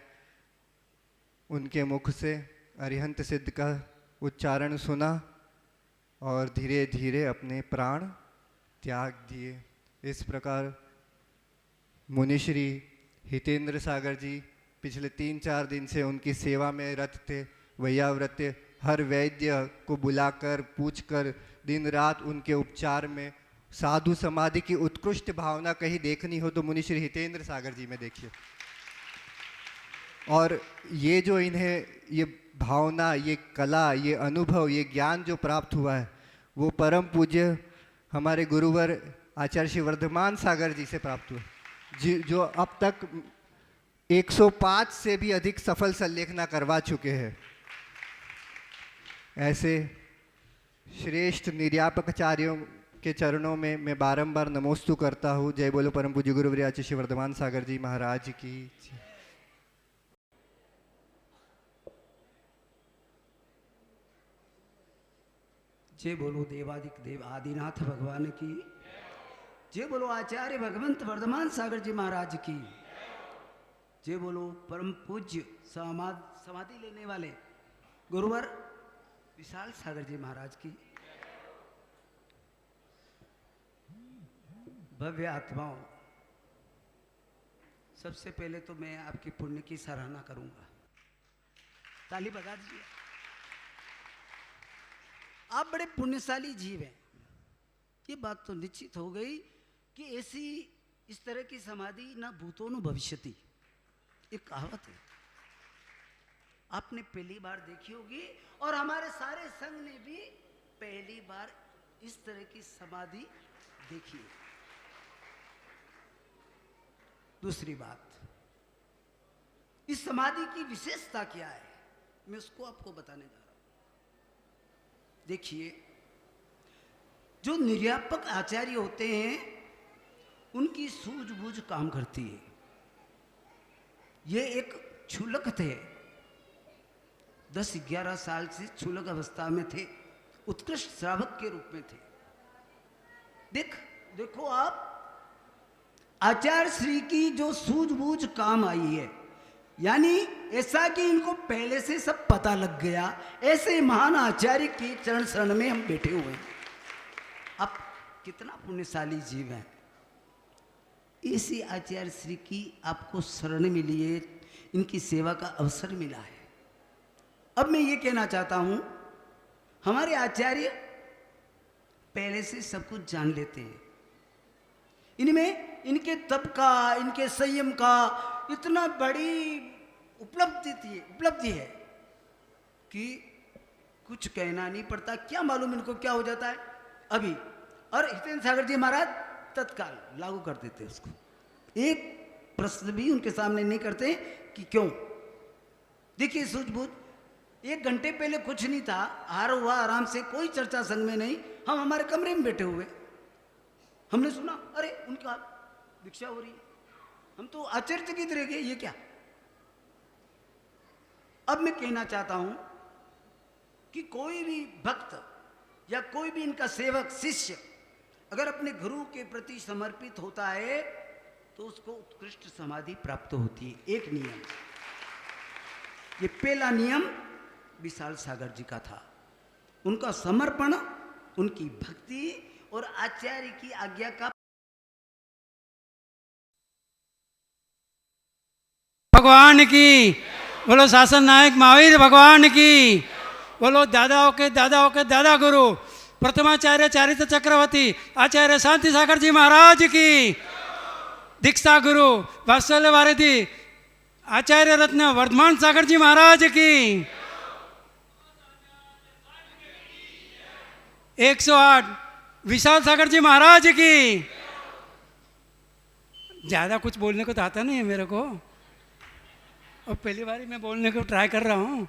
उनके मुख से अरिहंत सिद्ध का उच्चारण सुना और धीरे धीरे अपने प्राण त्याग दिए। इस प्रकार मुनिश्री हितेंद्र सागर जी पिछले 3-4 दिन से उनकी सेवा में रत थे, वैयाव्रत थे। हर वैद्य को बुलाकर पूछकर दिन रात उनके उपचार में साधु समाधि की उत्कृष्ट भावना कहीं देखनी हो तो मुनिश्री हितेंद्र सागर जी में देखिए। और ये जो इन्हें ये भावना, ये कला, ये अनुभव, ये ज्ञान जो प्राप्त हुआ है, वो परम पूज्य हमारे गुरुवर आचार्य श्री वर्धमान सागर जी से प्राप्त हुआ, जो अब तक 105 से भी अधिक सफल संलेखना करवा चुके हैं। ऐसे श्रेष्ठ निर्यापकाचार्यों के चरणों में मैं बारंबार नमोस्तु करता हूँ। जय बोलो परम पूज्य गुरुवर आचार्य श्री वर्धमान सागर जी महाराज की। जय बोलो देवादिक देव आदिनाथ भगवान की। जय बोलो आचार्य भगवंत वर्धमान सागर जी महाराज की। जय बोलो परम पूज्य समाधि लेने वाले गुरुवर विशाल सागर जी महाराज की। भव्य आत्माओं, सबसे पहले तो मैं आपकी पुण्य की सराहना करूंगा। ताली बजा दीजिए। आप बड़े पुण्यशाली जीव हैं, ये बात तो निश्चित हो गई कि ऐसी इस तरह की समाधि ना भूतो न भविष्यति, एक कहावत है, आपने पहली बार देखी होगी और हमारे सारे संघ ने भी पहली बार इस तरह की समाधि देखी है। दूसरी बात, इस समाधि की विशेषता क्या है, मैं उसको आपको बताने जा रहा हूं। देखिए, जो निर्यापक आचार्य होते हैं उनकी सूझबूझ काम करती है। ये एक क्षुलक थे, 10-11 साल से क्षुलक अवस्था में थे, उत्कृष्ट श्रावक के रूप में थे। देखो आप, आचार्य श्री की जो सूझबूझ काम आई है, यानी ऐसा कि इनको पहले से सब पता लग गया, ऐसे महान आचार्य के चरण शरण में हम बैठे हुए हैं। अब कितना पुण्यशाली जीव है, इसी आचार्य श्री की आपको शरण मिली है, इनकी सेवा का अवसर मिला है। अब मैं ये कहना चाहता हूं, हमारे आचार्य पहले से सब कुछ जान लेते हैं। इनमें इनके तप का, इनके संयम का इतना बड़ी उपलब्धि है कि कुछ कहना नहीं पड़ता। क्या मालूम इनको क्या हो जाता है अभी। और हितेंद्र सागर जी महाराज तत्काल लागू कर देते उसको, एक प्रश्न भी उनके सामने नहीं करते कि क्यों। देखिए सूझबूझ, 1 घंटे पहले कुछ नहीं था, हार हुआ आराम से, कोई चर्चा संघ में नहीं, हम हमारे कमरे में बैठे हुए, हमने सुना अरे उनका दीक्षा हो रही है, हम तो आश्चर्यचकित रह गए, ये क्या। अब मैं कहना चाहता हूं कि कोई भी भक्त या कोई भी इनका सेवक शिष्य अगर अपने गुरु के प्रति समर्पित होता है तो उसको उत्कृष्ट समाधि प्राप्त होती है। एक नियम, ये पहला नियम विशाल सागर जी का था, उनका समर्पण, उनकी भक्ति और आचार्य की आज्ञा का भगवान की, बोलो शासन नायक महावीर भगवान की, बोलो दादाओं के दादा गुरु प्रथमाचार्य चारित्र चक्रवर्ती आचार्य शांति सागर जी महाराज की, दीक्षा गुरु वात्सल्य वारिधि आचार्य रत्न वर्धमान सागर जी महाराज की, 108 विशाल सागर जी महाराज की। ज़्यादा कुछ बोलने को तो आता नहीं है मेरे को, और पहली बार मैं बोलने को ट्राई कर रहा हूँ।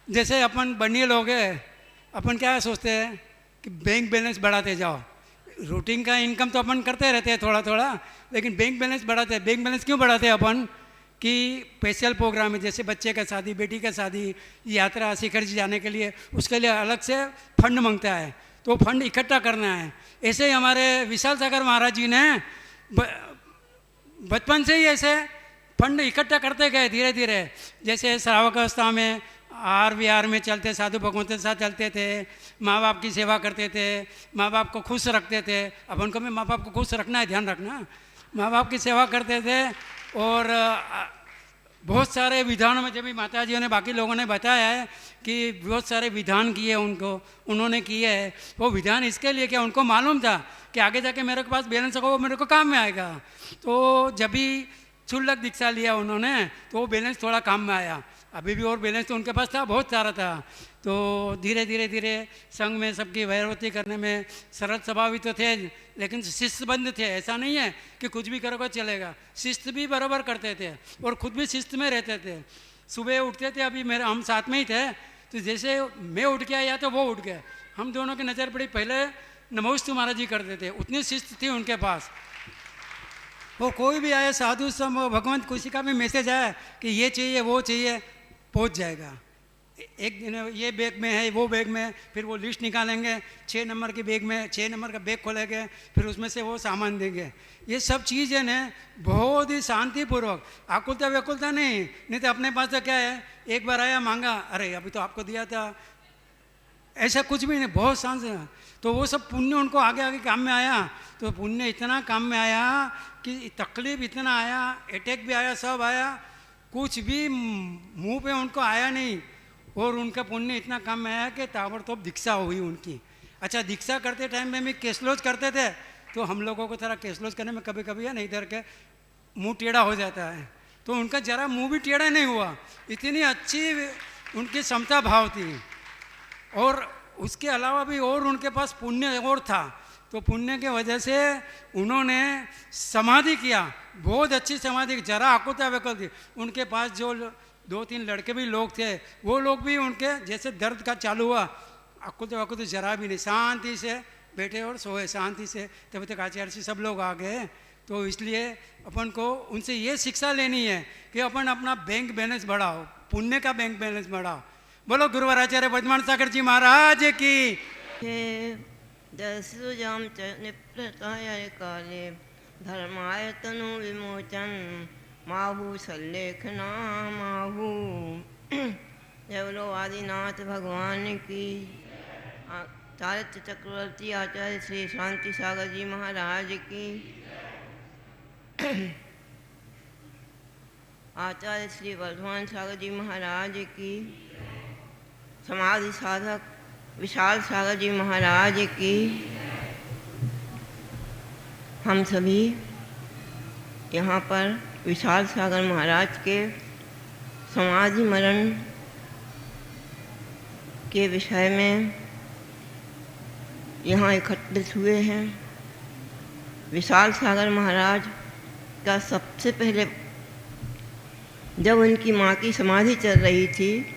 जैसे अपन बनिए लोग हैं, अपन क्या सोचते हैं कि बैंक बैलेंस बढ़ाते जाओ, रूटीन का इनकम तो अपन करते रहते हैं थोड़ा थोड़ा, लेकिन बैंक बैलेंस बढ़ाते हैं। बैंक बैलेंस क्यों बढ़ाते हैं अपन कि स्पेशल प्रोग्राम है, जैसे बच्चे का शादी, बेटी का शादी, यात्रा शिखर जी जाने के लिए, उसके लिए अलग से फंड मांगता है, तो फंड इकट्ठा करना है। ऐसे ही हमारे विशाल सागर महाराज जी ने बचपन से ही ऐसे फंड इकट्ठा करते गए धीरे धीरे। जैसे श्रावक अवस्था में आर विहार में चलते, साधु भगवंतों के साथ चलते थे, माँ बाप की सेवा करते थे, माँ बाप को खुश रखते थे। अपन को भी माँ बाप को खुश रखना है, ध्यान रखना, माँ बाप की सेवा करते थे। और बहुत सारे विधानों में, जब भी माता जी ने बाकी लोगों ने बताया है कि बहुत सारे विधान किए उन्होंने किए है। वो विधान इसके लिए क्या, उनको मालूम था कि आगे जाके मेरे के पास बैलेंस होगा, वो मेरे को काम में आएगा। तो जब भी क्षुल्लक दीक्षा लिया उन्होंने, तो वो बैलेंस थोड़ा काम में आया। अभी भी और बैलेंस तो उनके पास था, बहुत सारा था। तो धीरे धीरे संघ में सबकी वैरवती करने में सरल स्वभाव तो थे, लेकिन शिस्तबद्ध थे। ऐसा नहीं है कि कुछ भी करोगे चलेगा, शिस्त भी बराबर करते थे और खुद भी शिस्त में रहते थे। सुबह उठते थे, अभी हम साथ में ही थे, तो जैसे मैं उठ गया या तो वो उठ गए, हम दोनों की नज़र पड़ी, पहले नमोस्तु महाराज जी करते थे, उतनी शिस्त थी उनके पास। वो कोई भी आए, साधु सब भगवंत किसी का भी मैसेज आए कि ये चाहिए वो चाहिए, पहुंच जाएगा। एक दिन ये बैग में है, वो बैग में, फिर वो लिस्ट निकालेंगे, 6 नंबर की बैग में 6 नंबर का बैग खोलेंगे, फिर उसमें से वो सामान देंगे। ये सब चीज़ें ने बहुत ही शांतिपूर्वक, आकुलता व्याकुलता नहीं तो अपने पास तो क्या है, एक बार आया मांगा, अरे अभी तो आपको दिया था, ऐसा कुछ भी नहीं, बहुत शांत से। तो वो सब पुण्य उनको आगे आगे काम में आया। तो पुण्य इतना काम में आया कि तकलीफ इतना आया, अटैक भी आया, सब आया, कुछ भी मुंह पे उनको आया नहीं। और उनका पुण्य इतना काम में आया कि ताबड़तोड़ दीक्षा हुई उनकी। अच्छा, दीक्षा करते टाइम में भी कैशलोज करते थे, तो हम लोगों को थोड़ा कैशलोज करने में कभी कभी है ना, इधर के मुंह टेढ़ा हो जाता है, तो उनका जरा मुंह भी टेढ़ा नहीं हुआ। इतनी अच्छी उनकी क्षमता भाव थी। और उसके अलावा भी और उनके पास पुण्य और था, तो पुण्य के वजह से उन्होंने समाधि किया, बहुत अच्छी समाधि, जरा आकुलता व्याकुल थी। उनके पास जो 2-3 लड़के भी लोग थे, वो लोग भी उनके जैसे दर्द का चालू हुआ, आकुलता व्याकुल तो जरा भी नहीं, शांति से बैठे और सोए शांति से। तब तक आचार्य से सब लोग आ गए। तो इसलिए अपन को उनसे ये शिक्षा लेनी है कि अपन अपना बैंक बैलेंस बढ़ाओ, पुण्य का बैंक बैलेंस बढ़ाओ। बोलो गुरुवर आचार्य वर्धमान सागर जी महाराज की। दस्युजाम च निप्रताय काले धर्माय तनु विमोचन माहू सल्लेखना माहू। जय बोलो आदिनाथ भगवान की। चारित्र चक्रवर्ती आचार्य श्री शांति सागर जी महाराज की। आचार्य श्री वर्धमान सागर जी महाराज की। समाधि साधक विशाल सागर जी महाराज की। हम सभी यहाँ पर विशाल सागर महाराज के समाधि मरण के विषय में यहाँ एकत्रित हुए हैं। विशाल सागर महाराज का सबसे पहले जब उनकी माँ की समाधि चल रही थी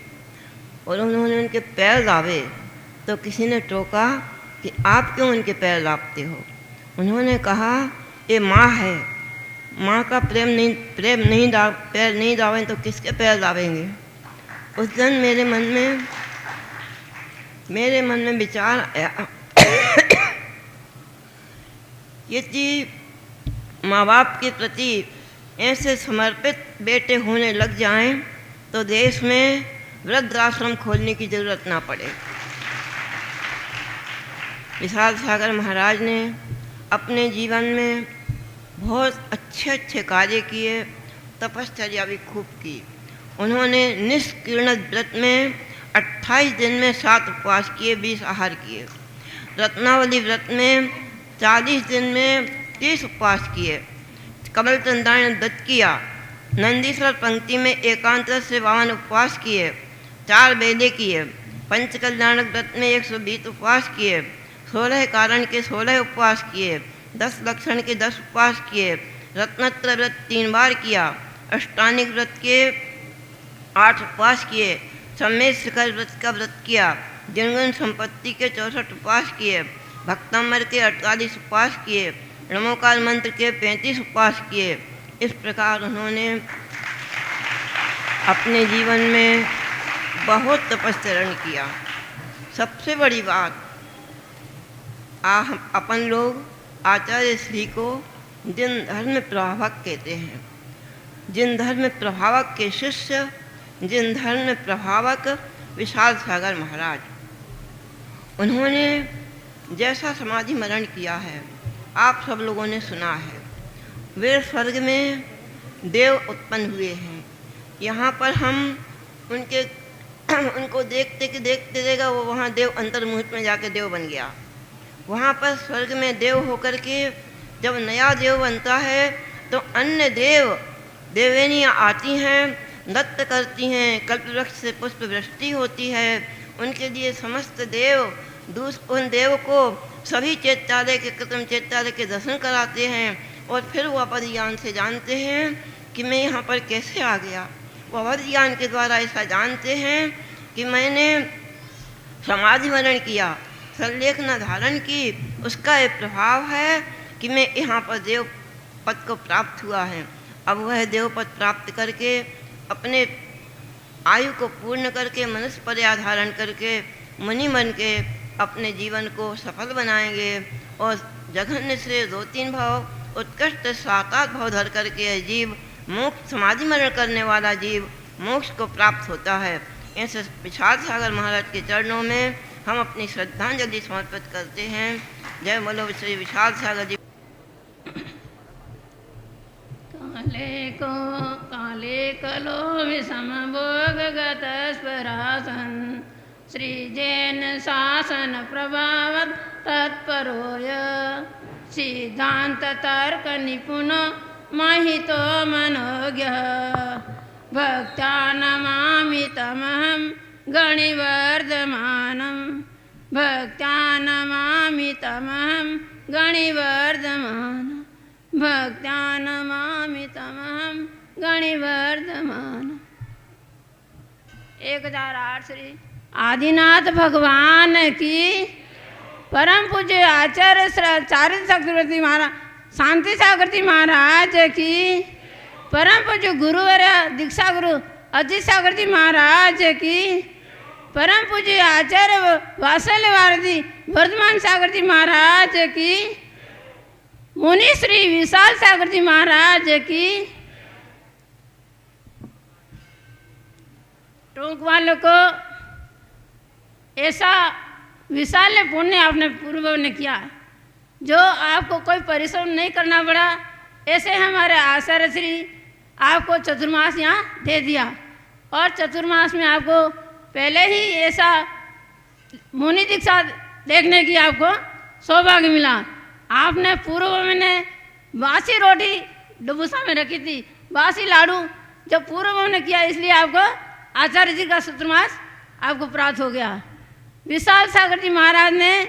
और उन्होंने उनके पैर दाबे, तो किसी ने टोका कि आप क्यों उनके पैर दाबते हो। उन्होंने कहा ये माँ है, माँ का पैर नहीं दाबें तो किसके पैर दाबेंगे। उस दिन मेरे मन में विचार आया यदि माँ बाप के प्रति ऐसे समर्पित बेटे होने लग जाएं तो देश में वृद्धाश्रम खोलने की ज़रूरत ना पड़े। विशाल सागर महाराज ने अपने जीवन में बहुत अच्छे कार्य किए, तपश्चर्या भी खूब की। उन्होंने निष्कीर्ण व्रत में 28 दिन में 7 उपवास किए, 20 आहार किए। रत्नावली व्रत में 40 दिन में 30 उपवास किए। कमल चंद्रायण व्रत किया। नंदीश्वर पंक्ति में एकांत से 52 उपवास किए। 4 बेले किए। पंचकल्याणक व्रत में 120 उपवास किए। 16 कारण के 16 उपवास किए। 10 लक्षण के 10 उपवास किए। रत्नत्र व्रत 3 बार किया। अष्टानिक व्रत के 8 उपवास किए। सम्मेद शिखर व्रत का व्रत किया। जिनगुण संपत्ति के 64 उपवास किए। भक्तामर के 48 उपवास किए। नमोकार मंत्र के 35 उपवास किए। इस प्रकार उन्होंने अपने जीवन में बहुत तपस्चरण किया। सबसे बड़ी बात, हम अपन लोग आचार्य श्री को जिन धर्म प्रभावक कहते हैं, जिन धर्म प्रभावक के शिष्य, जिन धर्म प्रभावक विशाल सागर महाराज, उन्होंने जैसा समाधि मरण किया है आप सब लोगों ने सुना है। वे स्वर्ग में देव उत्पन्न हुए हैं। यहाँ पर हम उनको देखते कि देखते रहेगा, वो वहाँ देव अंतर्मुहूर्त में जाके देव बन गया। वहाँ पर स्वर्ग में देव होकर के जब नया देव बनता है तो अन्य देवेनियाँ आती हैं, नृत्य करती हैं, कल्पवृक्ष से पुष्प वृष्टि होती है। उनके लिए समस्त देव उन देव को सभी चैत्यालय के कृत्रिम चैत्यालय के दर्शन कराते हैं और फिर वो अवध ज्ञान से जानते हैं कि मैं यहाँ पर कैसे आ गया। वो अवध ज्ञान के द्वारा ऐसा जानते हैं कि मैंने समाधि मरण किया, संलेखना धारण की, उसका ये प्रभाव है कि मैं यहाँ पर देव पद को प्राप्त हुआ है। अब वह देव पद प्राप्त करके अपने आयु को पूर्ण करके मनुष्य पर्याय धारण करके मुनि बन के अपने जीवन को सफल बनाएंगे और जघन्य से 2-3 भाव उत्कृष्ट 7-8 भाव धर करके जीव मोक्ष समाधि मरण करने वाला जीव मोक्ष को प्राप्त होता है। ऐसे विशाल सागर महाराज के चरणों में हम अपनी श्रद्धांजलि समर्पित करते हैं। जय बोलो श्री विशाल सागर जी। काले कलो विषम भोग गत स्परासन श्री जैन शासन प्रभाव तत्परोय सिद्धांत तर्क निपुण महितो मनोज्ञ भक्त्या नमामि तमहं गणिवर्धमानं भक्त्या नमामि तमहं गणिवर्धमानं भक्त्या नमामि तमहं गणिवर्धमानं। 1008 श्री आदिनाथ भगवान की, परम पूज्य आचार्य चारित्र चक्रवर्ती महाराज शांति सागर महाराज की, परम पूज्य गुरुवर दीक्षा गुरु अजित सागर महाराज की, परम पूज्य आचार्य वात्सल्य भारती वर्धमान सागर महाराज की, मुनि श्री विशाल सागर महाराज की। टोंक वालों को ऐसा विशाल पुण्य आपने पूर्व ने किया जो आपको कोई परिश्रम नहीं करना पड़ा। ऐसे हमारे आचार्य श्री आपको चतुर्मास यहाँ दे दिया और चतुर्मास में आपको पहले ही ऐसा मुनि दीक्षा देखने की आपको सौभाग्य मिला। आपने पूर्व में बासी रोटी डुबूसा में रखी थी, बासी लाडू जो पूर्व में किया, इसलिए आपको आचार्य जी का चतुर्मास आपको प्राप्त हो गया। विशाल सागर जी महाराज ने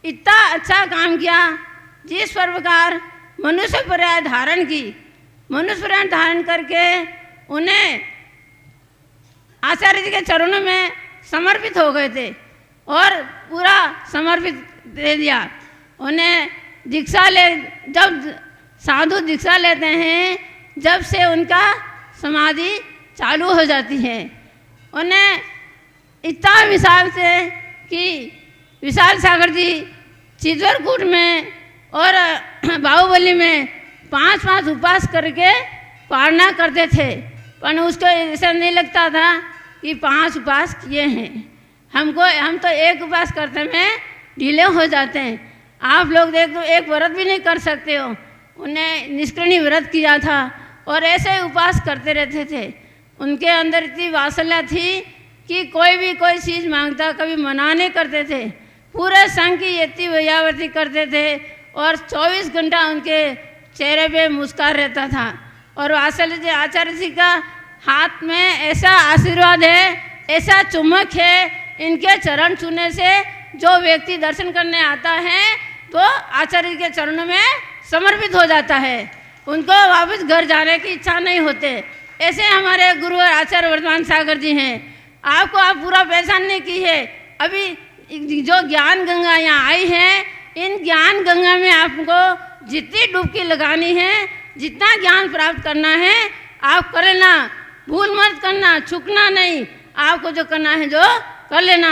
इतना अच्छा काम किया, जिस प्रकार मनुष्य पर्याय धारण की, मनुष्य पर्याय धारण करके उन्हें आचार्य जी के चरणों में समर्पित हो गए थे और पूरा समर्पित दे दिया। उन्हें दीक्षा जब साधु दीक्षा लेते हैं, जब से उनका समाधि चालू हो जाती है। उन्हें इतना विशाल से कि विशाल सागर जी चित्रकूट में और बाहुबली में 5-5 उपवास करके पारना करते थे, पर उसको ऐसा नहीं लगता था कि 5 उपवास किए हैं। हम तो एक उपवास करते में ढीले हो जाते हैं। आप लोग देख तो एक व्रत भी नहीं कर सकते हो। उन्हें निष्कर्णी व्रत किया था और ऐसे ही उपवास करते रहते थे। उनके अंदर इतनी वात्सल्य थी कि कोई भी कोई चीज़ मांगता कभी मना नहीं करते थे। पूरे संघ की इतनी वयावर्ती करते थे और 24 घंटा उनके चेहरे पे मुस्कान रहता था। और वात्सल्य जी आचार्य जी का हाथ में ऐसा आशीर्वाद है, ऐसा चुम्बक है, इनके चरण छूने से जो व्यक्ति दर्शन करने आता है तो आचार्य के चरणों में समर्पित हो जाता है, उनको वापस घर जाने की इच्छा नहीं होते। ऐसे हमारे गुरु और आचार्य वर्तमान सागर जी हैं। आपको आप पूरा पहचान नहीं की है। अभी जो ज्ञान गंगा यहाँ आई है, इन ज्ञान गंगा में आपको जितनी डुबकी लगानी है, जितना ज्ञान प्राप्त करना है आप कर लेना, भूल मत करना, चूकना नहीं। आपको जो करना है जो कर लेना।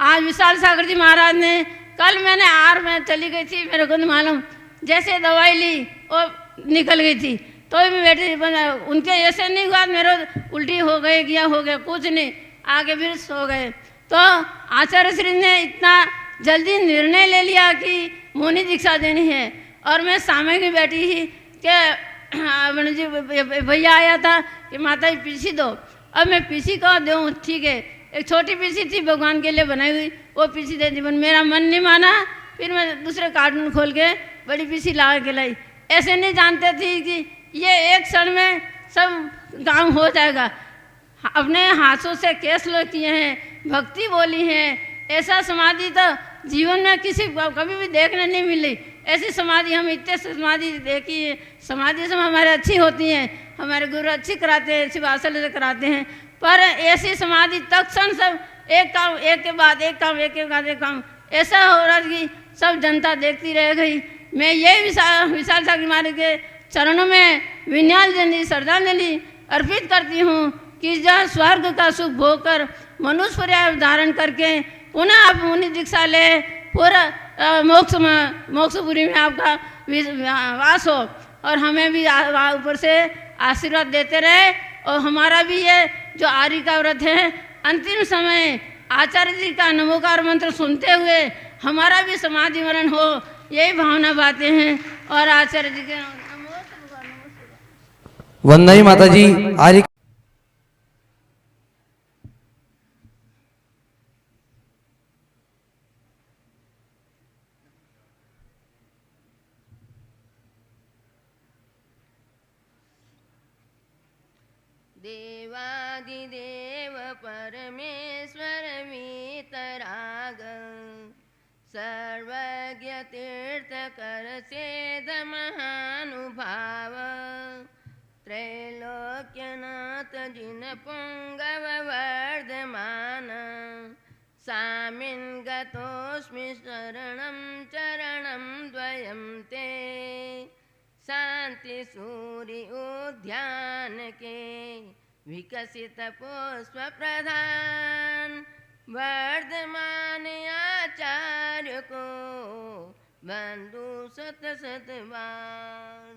आज विशाल सागर जी महाराज ने, कल मैंने आर में चली गई थी, मेरे को नहीं मालूम, जैसे दवाई ली और निकल गई थी तो भी बैठी, उनके ऐसे नहीं हुआ मेरे उल्टी हो गई, क्या हो गया, कुछ नहीं, आगे फिर सो गए। तो आचार्य श्री ने इतना जल्दी निर्णय ले लिया कि मौनी दीक्षा देनी है। और मैं सामने की बैठी ही कि जी भैया आया था कि माता जी पीसी दो। अब मैं पीसी को दूँ, ठीक है, एक छोटी पीसी थी भगवान के लिए बनाई हुई, वो पीसी दे दी, मेरा मन नहीं माना। फिर मैं दूसरे कार्टून खोल के बड़ी पीसी ला के लाई। ऐसे नहीं जानते थी कि ये एक क्षण में सब काम हो जाएगा। अपने हाथों से केस लो किए हैं, भक्ति बोली है, ऐसा समाधि तो जीवन में किसी कभी भी देखने नहीं मिली। ऐसी समाधि हम इतने समाधि देखी है, समाधि सब हमारे अच्छी होती हैं, हमारे गुरु अच्छी कराते हैं, ऐसी वात्सल्य से कराते हैं। पर ऐसी समाधि तत्क्षण सब एक काम एक के बाद एक काम, एक के बाद एक काम ऐसा हो रहा कि सब जनता देखती रह गई। मैं ये विशाल सागर महाराज के चरणों में विनयाजली श्रद्धांजलि अर्पित करती हूँ कि जहाँ स्वर्ग का सुख भोग कर मनुष्य पर्याय धारण करके पुनः आप मुनि दीक्षा ले, पूरा मोक्षपुरी में आपका वास हो और हमें भी ऊपर से आशीर्वाद देते रहे। और हमारा भी ये जो आर्य का व्रत है, अंतिम समय आचार्य जी का नमोकार मंत्र सुनते हुए हमारा भी समाधि मरण हो, यही भावना बातें हैं। और आचार्य जी के वंदनी माता जी। आर्य देवादिदेव परमेश्वर वीतराग सर्वज्ञ तीर्थकर सेद महानुभाव त्रैलोक्यनाथ जिन पुंगव वर्धमान सामिन गतोस्मि शरणं चरणं द्वयं ते शांति सूर्य उद्यान के विकसित पुष्प प्रधान वर्धमान आचार्य को बंधु सत सतवान।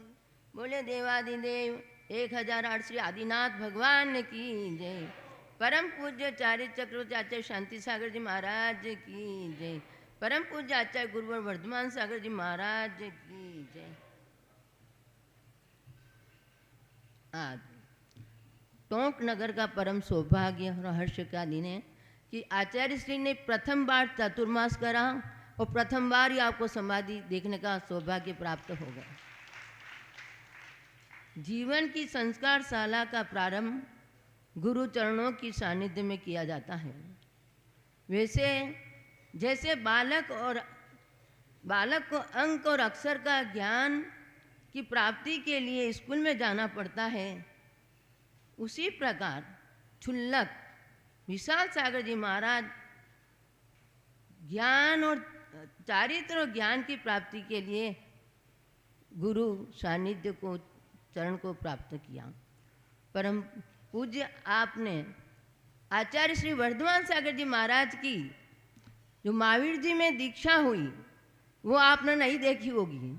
बोले देवादिदेव 1008 श्री आदिनाथ भगवान की जय। परम पूज्य चार्य चक्रवर्ती आचार्य शांति सागर जी महाराज की जय। परम पूज्य आचार्य गुरुवर वर्धमान सागर जी महाराज की जय। आज टोंक नगर का परम सौभाग्य और हर्ष का दिन है कि आचार्य श्री ने प्रथम बार चतुर्मास करा और प्रथम बार ही आपको समाधि देखने का सौभाग्य प्राप्त हो गया। जीवन की संस्कार शाला का प्रारंभ गुरु चरणों की सानिध्य में किया जाता है। वैसे जैसे बालक को अंक और अक्षर का ज्ञान की प्राप्ति के लिए स्कूल में जाना पड़ता है, उसी प्रकार क्षुल्लक विशाल सागर जी महाराज ज्ञान और चारित्र और ज्ञान की प्राप्ति के लिए गुरु सानिध्य को चरण को प्राप्त किया। परम पूज्य आपने आचार्य श्री वर्धमान सागर जी महाराज की जो महावीर जी में दीक्षा हुई वो आपने नहीं देखी होगी,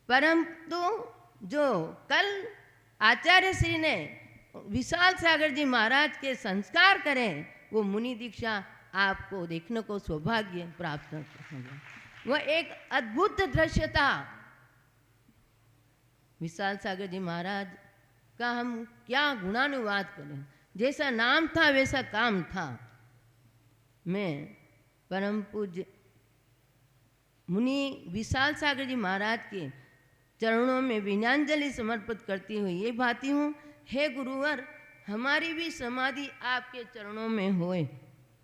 परंतु जो कल आचार्य श्री ने विशाल सागर जी महाराज के संस्कार करें वो मुनि दीक्षा आपको देखने को सौभाग्य प्राप्त होगा। वो एक अद्भुत दृश्य था। विशाल सागर जी महाराज का हम क्या गुणानुवाद करें। जैसा नाम था वैसा काम था। मैं परम पूज्य मुनि विशाल सागर जी महाराज के चरणों में विनयाञ्जलि समर्पित करती हुई ये भाती हूँ, हे गुरुवर हमारी भी समाधि आपके चरणों में होए।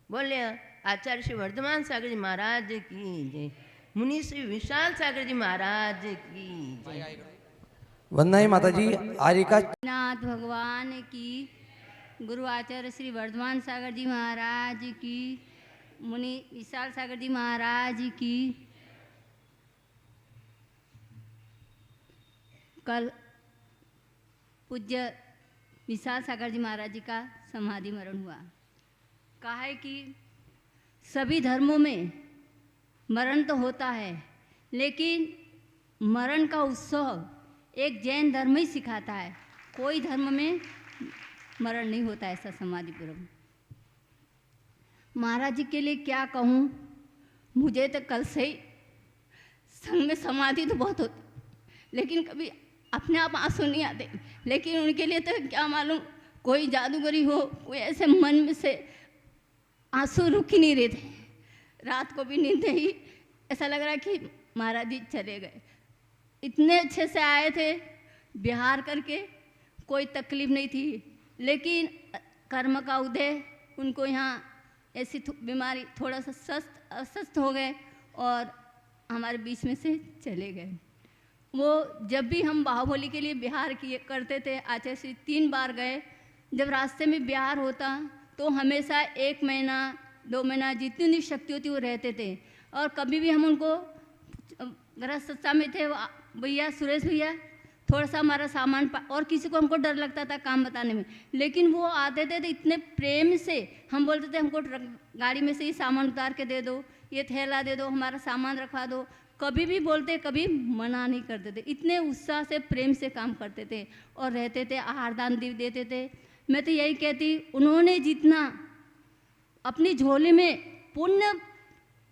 बोले आचार्य श्री वर्धमान सागर जी महाराज की जय। मुनि श्री विशाल सागर जी महाराज की जय। वंदना माता जी। आर्यका नाथ भगवान की, गुरु आचार्य श्री वर्धमान सागर जी महाराज की, मुनि विशाल सागर जी महाराज की। कल पूज्य विशाल सागर जी महाराज जी का समाधि मरण हुआ। कहा है कि सभी धर्मों में मरण तो होता है, लेकिन मरण का उत्सव एक जैन धर्म ही सिखाता है। कोई धर्म में मरण नहीं होता ऐसा समाधि पूर्व। महाराज जी के लिए क्या कहूँ, मुझे तो कल से ही संग में समाधि तो बहुत होती, लेकिन कभी अपने आप आंसू नहीं आते। लेकिन उनके लिए तो क्या मालूम, कोई जादूगरी हो, कोई ऐसे मन में से आंसू रुक ही नहीं रहे थे। रात को भी नींद नहीं, ऐसा लग रहा है कि महाराज जी चले गए। इतने अच्छे से आए थे बिहार करके, कोई तकलीफ नहीं थी, लेकिन कर्म का उदय उनको यहाँ ऐसी बीमारी थोड़ा सा अस्वस्थ हो गए और हमारे बीच में से चले गए। वो जब भी हम बाहुबली के लिए बिहार किए करते थे, आचार्य श्री 3 बार गए। जब रास्ते में बिहार होता तो हमेशा 1 महीना 2 महीना जितनी शक्ति होती वो रहते थे। और कभी भी हम उनको गृहस्थता में थे, भैया सुरेश भैया थोड़ा सा हमारा सामान और किसी को हमको डर लगता था काम बताने में, लेकिन वो आते थे तो इतने प्रेम से हम बोलते थे हमको गाड़ी में से ये सामान उतार के दे दो, ये थैला दे दो, हमारा सामान रखवा दो। कभी भी बोलते, कभी मना नहीं करते थे। इतने उत्साह से प्रेम से काम करते थे और रहते थे, आहार दान देते थे। मैं तो यही कहती, उन्होंने जितना अपनी झोली में पुण्य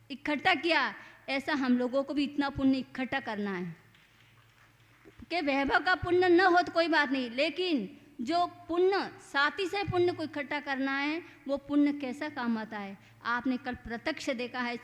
इकट्ठा किया, ऐसा हम लोगों को भी इतना पुण्य इकट्ठा करना है। कि वैभव का पुण्य न हो तो कोई बात नहीं, लेकिन जो पुण्य साथी से पुण्य को इकट्ठा करना है, वो पुण्य कैसा काम आता है। आपने कल प्रत्यक्ष देखा है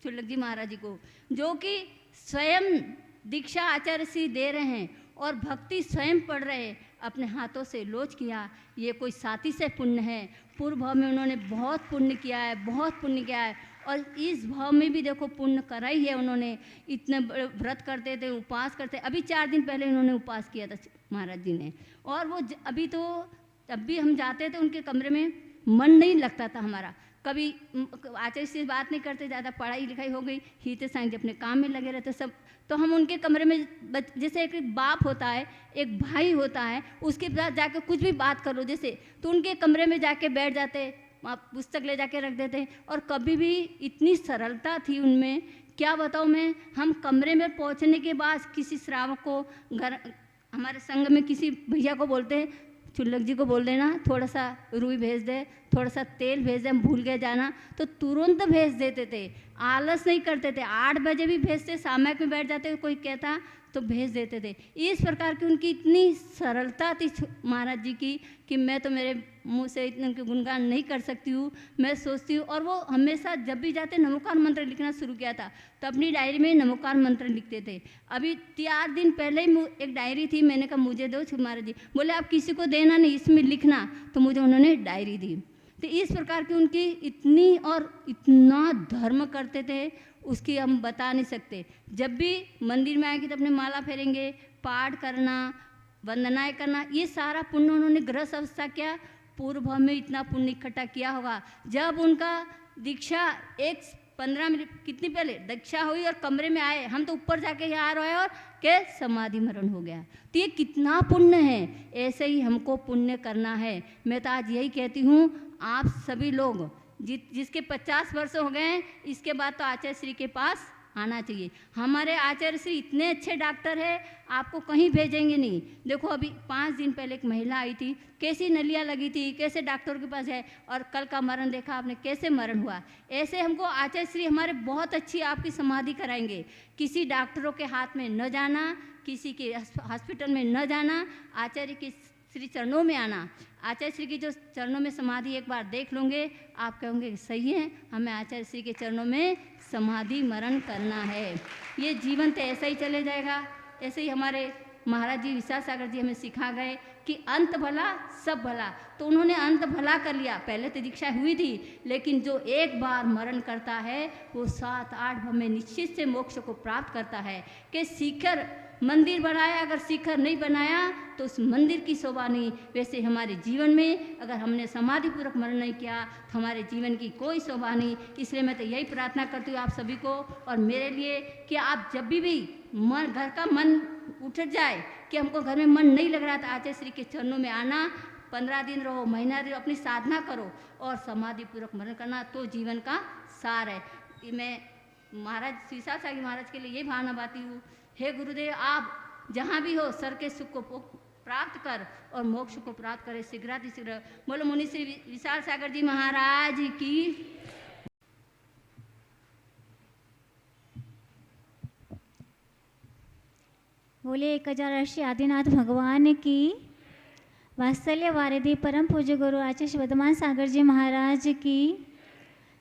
चुल्लक जी महाराज जी को, जो कि स्वयं दीक्षा आचार्य श्री दे रहे हैं और भक्ति स्वयं पढ़ रहे हैं, अपने हाथों से लोच किया। ये कोई साथी से पुण्य है। पूर्व भाव में उन्होंने बहुत पुण्य किया है, बहुत पुण्य किया है, और इस भाव में भी देखो पुण्य करा ही है उन्होंने। इतने व्रत करते थे, उपवास करते। अभी 4 दिन पहले उन्होंने उपवास किया था महाराज जी ने। और वो अभी तो तब भी हम जाते थे उनके कमरे में, मन नहीं लगता था हमारा। कभी आचार्य से बात नहीं करते, ज़्यादा पढ़ाई लिखाई हो गई, हीते सांग अपने काम में लगे रहते सब। तो हम उनके कमरे में जैसे एक बाप होता है, एक भाई होता है, उसके साथ जाके कुछ भी बात कर लो जैसे, तो उनके कमरे में जाके बैठ जाते, पुस्तक ले जाके रख देते। और कभी भी इतनी सरलता थी उनमें, क्या बताऊँ मैं। हम कमरे में पहुंचने के बाद किसी श्रावक को, घर हमारे संघ में किसी भैया को बोलते, चुल्लक जी को बोल देना थोड़ा सा रुई भेज दे, थोड़ा सा तेल भेज दे, हम भूल गए जाना, तो तुरंत भेज देते थे। आलस नहीं करते थे, 8 बजे भी भेजते, सामयिक में बैठ जाते, कोई कहता तो भेज देते थे। इस प्रकार की उनकी इतनी सरलता थी महाराज जी की, कि मैं तो मेरे मुंह से इतने उनके गुणगान नहीं कर सकती हूँ। मैं सोचती हूँ, और वो हमेशा जब भी जाते नमोकार मंत्र लिखना शुरू किया था, तो अपनी डायरी में नमोकार मंत्र लिखते थे। अभी 4 दिन पहले ही एक डायरी थी, मैंने कहा मुझे दो महाराज जी। बोले आप किसी को देना नहीं, इसमें लिखना, तो मुझे उन्होंने डायरी दी। तो इस प्रकार की उनकी इतनी और इतना धर्म करते थे, उसकी हम बता नहीं सकते। जब भी मंदिर में आएंगे तो अपने माला फेरेंगे, पाठ करना, वंदनाएं करना, ये सारा पुण्य उन्होंने गृहस्थ अवस्था किया। पूर्व भाव में इतना पुण्य इकट्ठा किया होगा। जब उनका दीक्षा 15 मिनट कितनी पहले दीक्षा हुई और कमरे में आए, हम तो ऊपर जाके यहाँ आ रहे हैं और के समाधि मरण हो गया। तो ये कितना पुण्य है। ऐसे ही हमको पुण्य करना है। मैं तो आज यही कहती हूँ, आप सभी लोग जिसके 50 वर्ष हो गए हैं, इसके बाद तो आचार्य श्री के पास आना चाहिए। हमारे आचार्य श्री इतने अच्छे डॉक्टर है, आपको कहीं भेजेंगे नहीं। देखो अभी 5 दिन पहले एक महिला आई थी, कैसी नलिया लगी थी, कैसे डॉक्टर के पास है, और कल का मरण देखा आपने, कैसे मरण हुआ। ऐसे हमको आचार्य श्री हमारे बहुत अच्छी आपकी समाधि कराएंगे। किसी डॉक्टरों के हाथ में न जाना, किसी के हॉस्पिटल में न जाना, आचार्य की श्री चरणों में आना। आचार्य श्री की जो चरणों में समाधि एक बार देख लोगे, आप कहोगे सही है, हमें आचार्य श्री के चरणों में समाधि मरण करना है। ये जीवन तो ऐसा ही चले जाएगा। ऐसे ही हमारे महाराज जी विशाल सागर जी हमें सिखा गए कि अंत भला सब भला। तो उन्होंने अंत भला कर लिया। पहले तो दीक्षा हुई थी, लेकिन जो एक बार मरण करता है वो 7-8 भव में निश्चित से मोक्ष को प्राप्त करता है। कि शिखर मंदिर बनाया, अगर शिखर नहीं बनाया तो उस मंदिर की शोभा नहीं। वैसे हमारे जीवन में अगर हमने समाधि पूर्वक मरण नहीं किया तो हमारे जीवन की कोई शोभा नहीं। इसलिए मैं तो यही प्रार्थना करती हूँ आप सभी को और मेरे लिए कि आप जब भी मन घर का मन उठ जाए कि हमको घर में मन नहीं लग रहा था, आचार्य श्री के चरणों में आना, 15 दिन रहो, महीना दिन अपनी साधना करो और समाधि पूर्वक मरण करना, तो जीवन का सार है। मैं महाराज विशाल सागर महाराज के लिए ये भावना बाती हूँ, हे गुरुदेव आप जहाँ भी हो सर के सुख को प्राप्त कर और मोक्ष को प्राप्त करे शीघ्रातिशीघ्र। बोलो मुनि श्री विशाल सागर जी महाराज की। बोले 1008 आदिनाथ भगवान की। वात्सल्य वारिधि परम पूज्य गुरु आचार्य वर्धमान सागर जी महाराज की।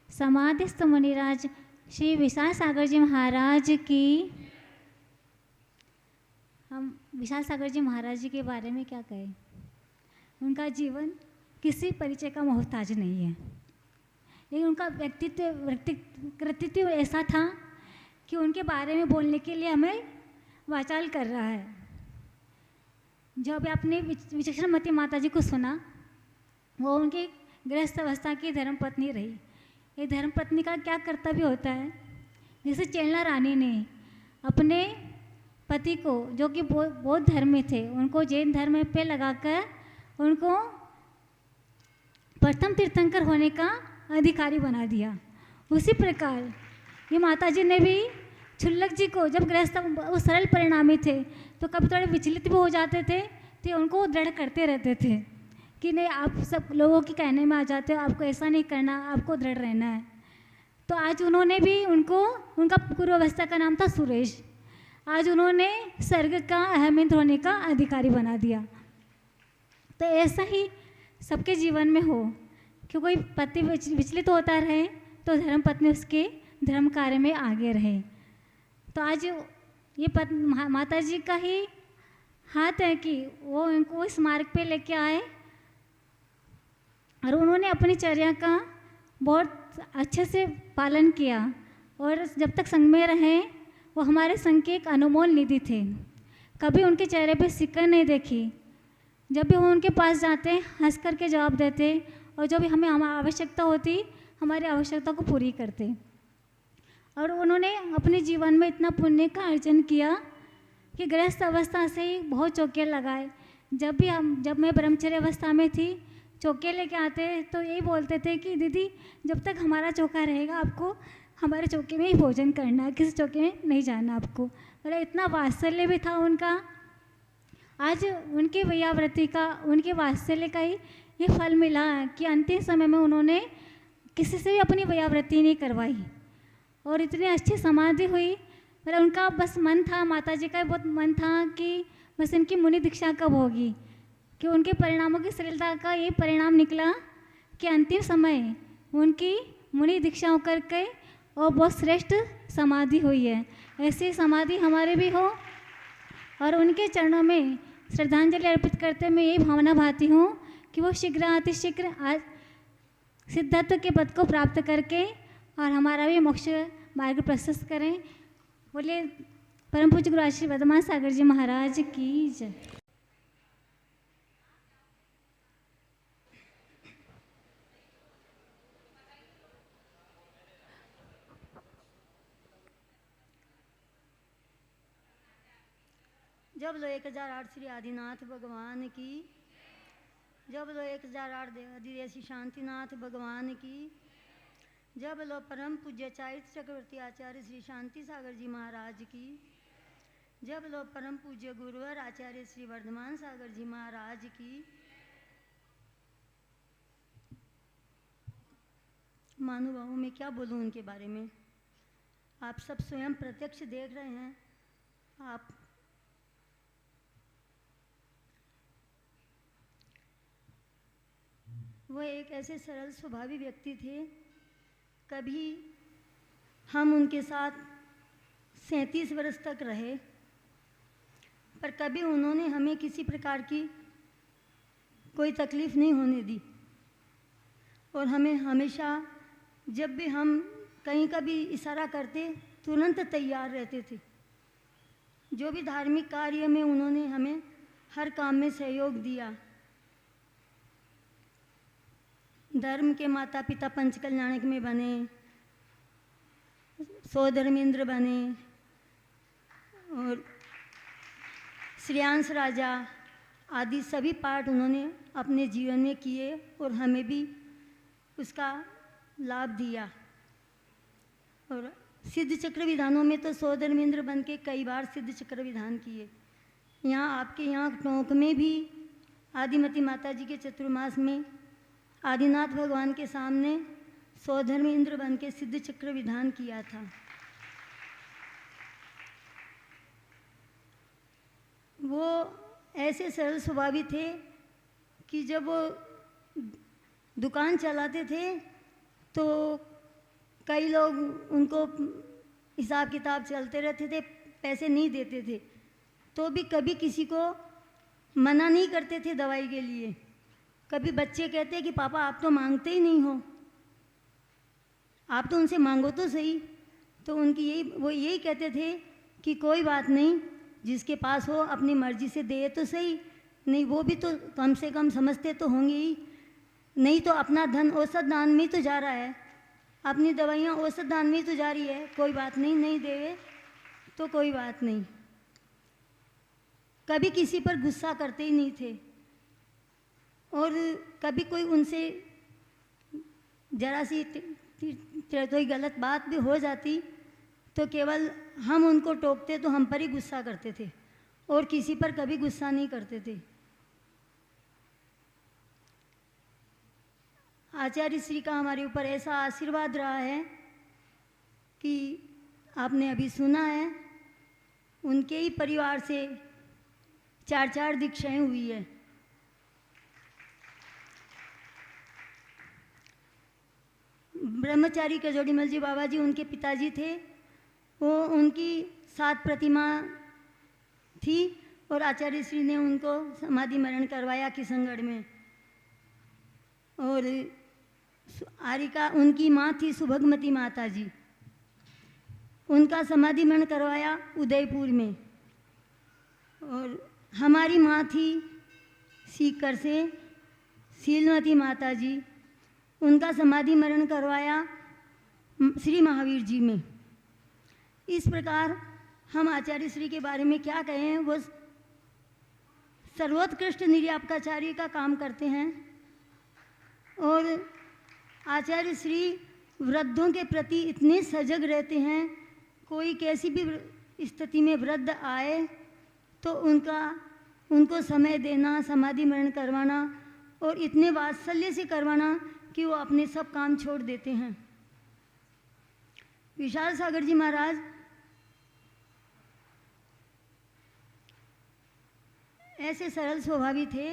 समाधिस्थ मुनिराज श्री विशाल सागर जी महाराज की। हम विशाल सागर जी महाराज जी के बारे में क्या कहें। उनका जीवन किसी परिचय का मोहताज नहीं है, लेकिन उनका कृतित्व ऐसा था कि उनके बारे में बोलने के लिए हमें वाचाल कर रहा है। जब आपने विचक्षणमती माता जी को सुना, वो उनकी गृहस्थ अवस्था की धर्मपत्नी रही। ये धर्मपत्नी का क्या कर्तव्य होता है, जैसे चेला रानी ने अपने पति को, जो कि बौद्ध धर्म में थे, उनको जैन धर्म पे लगाकर उनको प्रथम तीर्थंकर होने का अधिकारी बना दिया। उसी प्रकार ये माता जी ने भी क्षुल्लक जी को, जब गृहस्थ वो सरल परिणामी थे तो कभी थोड़े विचलित भी हो जाते थे, तो उनको दृढ़ करते रहते थे कि नहीं आप सब लोगों के कहने में आ जाते हो, आपको ऐसा नहीं करना, आपको दृढ़ रहना है। तो आज उन्होंने भी उनको, उनका पूर्वावस्था का नाम था सुरेश, आज उन्होंने स्वर्ग का अहमियत होने का अधिकारी बना दिया। तो ऐसा ही सबके जीवन में हो कि कोई पति विचलित होता रहे तो धर्म पत्नी उसके धर्म कार्य में आगे रहे। तो आज ये माता जी का ही हाथ है कि वो उनको इस मार्ग पे लेके आए और उन्होंने अपनी चर्या का बहुत अच्छे से पालन किया और जब तक संग में रहे वो हमारे संग के एक अनमोल निधि थे। कभी उनके चेहरे पे सिकन नहीं देखी। जब भी वो उनके पास जाते हंस कर के जवाब देते और जो भी हमें आवश्यकता होती हमारी आवश्यकता को पूरी करते। और उन्होंने अपने जीवन में इतना पुण्य का अर्जन किया कि गृहस्थ अवस्था से ही बहुत चौके लगाए। जब मैं ब्रह्मचर्य अवस्था में थी, चौके लेके आते तो यही बोलते थे कि दीदी जब तक हमारा चौका रहेगा आपको हमारे चौके में ही भोजन करना है, किसी चौके में नहीं जाना आपको। मतलब इतना वात्सल्य भी था उनका। आज उनके वैयावृत्ति का, उनके वात्सल्य का ही ये फल मिला कि अंतिम समय में उन्होंने किसी से भी अपनी वैयावृत्ति नहीं करवाई और इतनी अच्छी समाधि हुई। मतलब उनका बस मन था, माता जी का बहुत मन था कि बस इनकी मुनि दीक्षा कब होगी, कि उनके परिणामों की सरलता का ये परिणाम निकला कि अंतिम समय उनकी मुनि दीक्षा होकर के और बहुत श्रेष्ठ समाधि हुई है। ऐसी समाधि हमारे भी हो और उनके चरणों में श्रद्धांजलि अर्पित करते मैं यही भावना भाती हूँ कि वो शीघ्र अतिशीघ्र सिद्धत्व के पद को प्राप्त करके और हमारा भी मोक्ष मार्ग प्रशस्त करें। बोले परम पूज्य गुरु आचार्य वर्धमान सागर जी महाराज की जय। जब लो 1008 श्री आदिनाथ भगवान की। जब लो 1008 देवाधिदेव शांतिनाथ भगवान की। जब लो परम पूज्य चैत्र चक्रवर्ती आचार्य श्री शांति सागर जी महाराज की। जब लो परम पूज्य गुरुवर आचार्य श्री वर्धमान सागर जी महाराज की। महानुभावों में क्या बोलूं उनके बारे में, आप सब स्वयं प्रत्यक्ष देख रहे हैं। आप वो एक ऐसे सरल स्वभावी व्यक्ति थे। कभी हम उनके साथ 37 वर्ष तक रहे, पर कभी उन्होंने हमें किसी प्रकार की कोई तकलीफ़ नहीं होने दी और हमें हमेशा जब भी हम कहीं का भी इशारा करते तुरंत तैयार रहते थे। जो भी धार्मिक कार्य में उन्होंने हमें हर काम में सहयोग दिया। धर्म के माता पिता पंचकल्याणक में बने, सौधर्मेंद्र बने और श्रेयांश राजा आदि सभी पाठ उन्होंने अपने जीवन में किए और हमें भी उसका लाभ दिया। और सिद्ध चक्र विधानों में तो सौधर्मेंद्र बन के कई बार सिद्ध चक्र विधान किए। यहाँ आपके यहाँ टोंक में भी आदिमती माता जी के चतुर्मास में आदिनाथ भगवान के सामने सौधर्मेंद्र बन के सिद्ध चक्र विधान किया था। वो ऐसे सरल स्वभावी थे कि जब वो दुकान चलाते थे तो कई लोग उनको हिसाब किताब चलते रहते थे, पैसे नहीं देते थे, तो भी कभी किसी को मना नहीं करते थे दवाई के लिए। कभी बच्चे कहते कि पापा आप तो मांगते ही नहीं हो, आप तो उनसे मांगो तो सही। तो वो यही कहते थे कि कोई बात नहीं, जिसके पास हो अपनी मर्जी से दे तो सही, नहीं वो भी तो कम से कम समझते तो होंगे ही, नहीं तो अपना धन औसत दान में तो जा रहा है, अपनी दवाइयाँ औसत दान में तो जा रही है, कोई बात नहीं, नहीं देवे तो कोई बात नहीं। कभी किसी पर गुस्सा करते ही नहीं थे और कभी कोई उनसे जरा सी कोई गलत बात भी हो जाती तो केवल हम उनको टोकते तो हम पर ही गुस्सा करते थे और किसी पर कभी गुस्सा नहीं करते थे। आचार्य श्री का हमारे ऊपर ऐसा आशीर्वाद रहा है कि आपने अभी सुना है, उनके ही परिवार से 4 दीक्षाएं हुई है। ब्रह्मचारी कजोड़ीमल जी बाबा जी उनके पिताजी थे, वो उनकी 7 प्रतिमा थी और आचार्य श्री ने उनको समाधि मरण करवाया किशनगढ़ में। और आरिका उनकी माँ थी सुभगमती माता जी, उनका समाधि मरण करवाया उदयपुर में। और हमारी माँ थी सीकर से शीलमती माता जी, उनका समाधि मरण करवाया श्री महावीर जी में। इस प्रकार हम आचार्य श्री के बारे में क्या कहें, वो सर्वोत्कृष्ट निर्यापकाचार्य का काम करते हैं और आचार्य श्री वृद्धों के प्रति इतने सजग रहते हैं। कोई कैसी भी स्थिति में वृद्ध आए तो उनको समय देना, समाधि मरण करवाना और इतने वात्सल्य से करवाना कि वो अपने सब काम छोड़ देते हैं। विशाल सागर जी महाराज ऐसे सरल स्वभावी थे।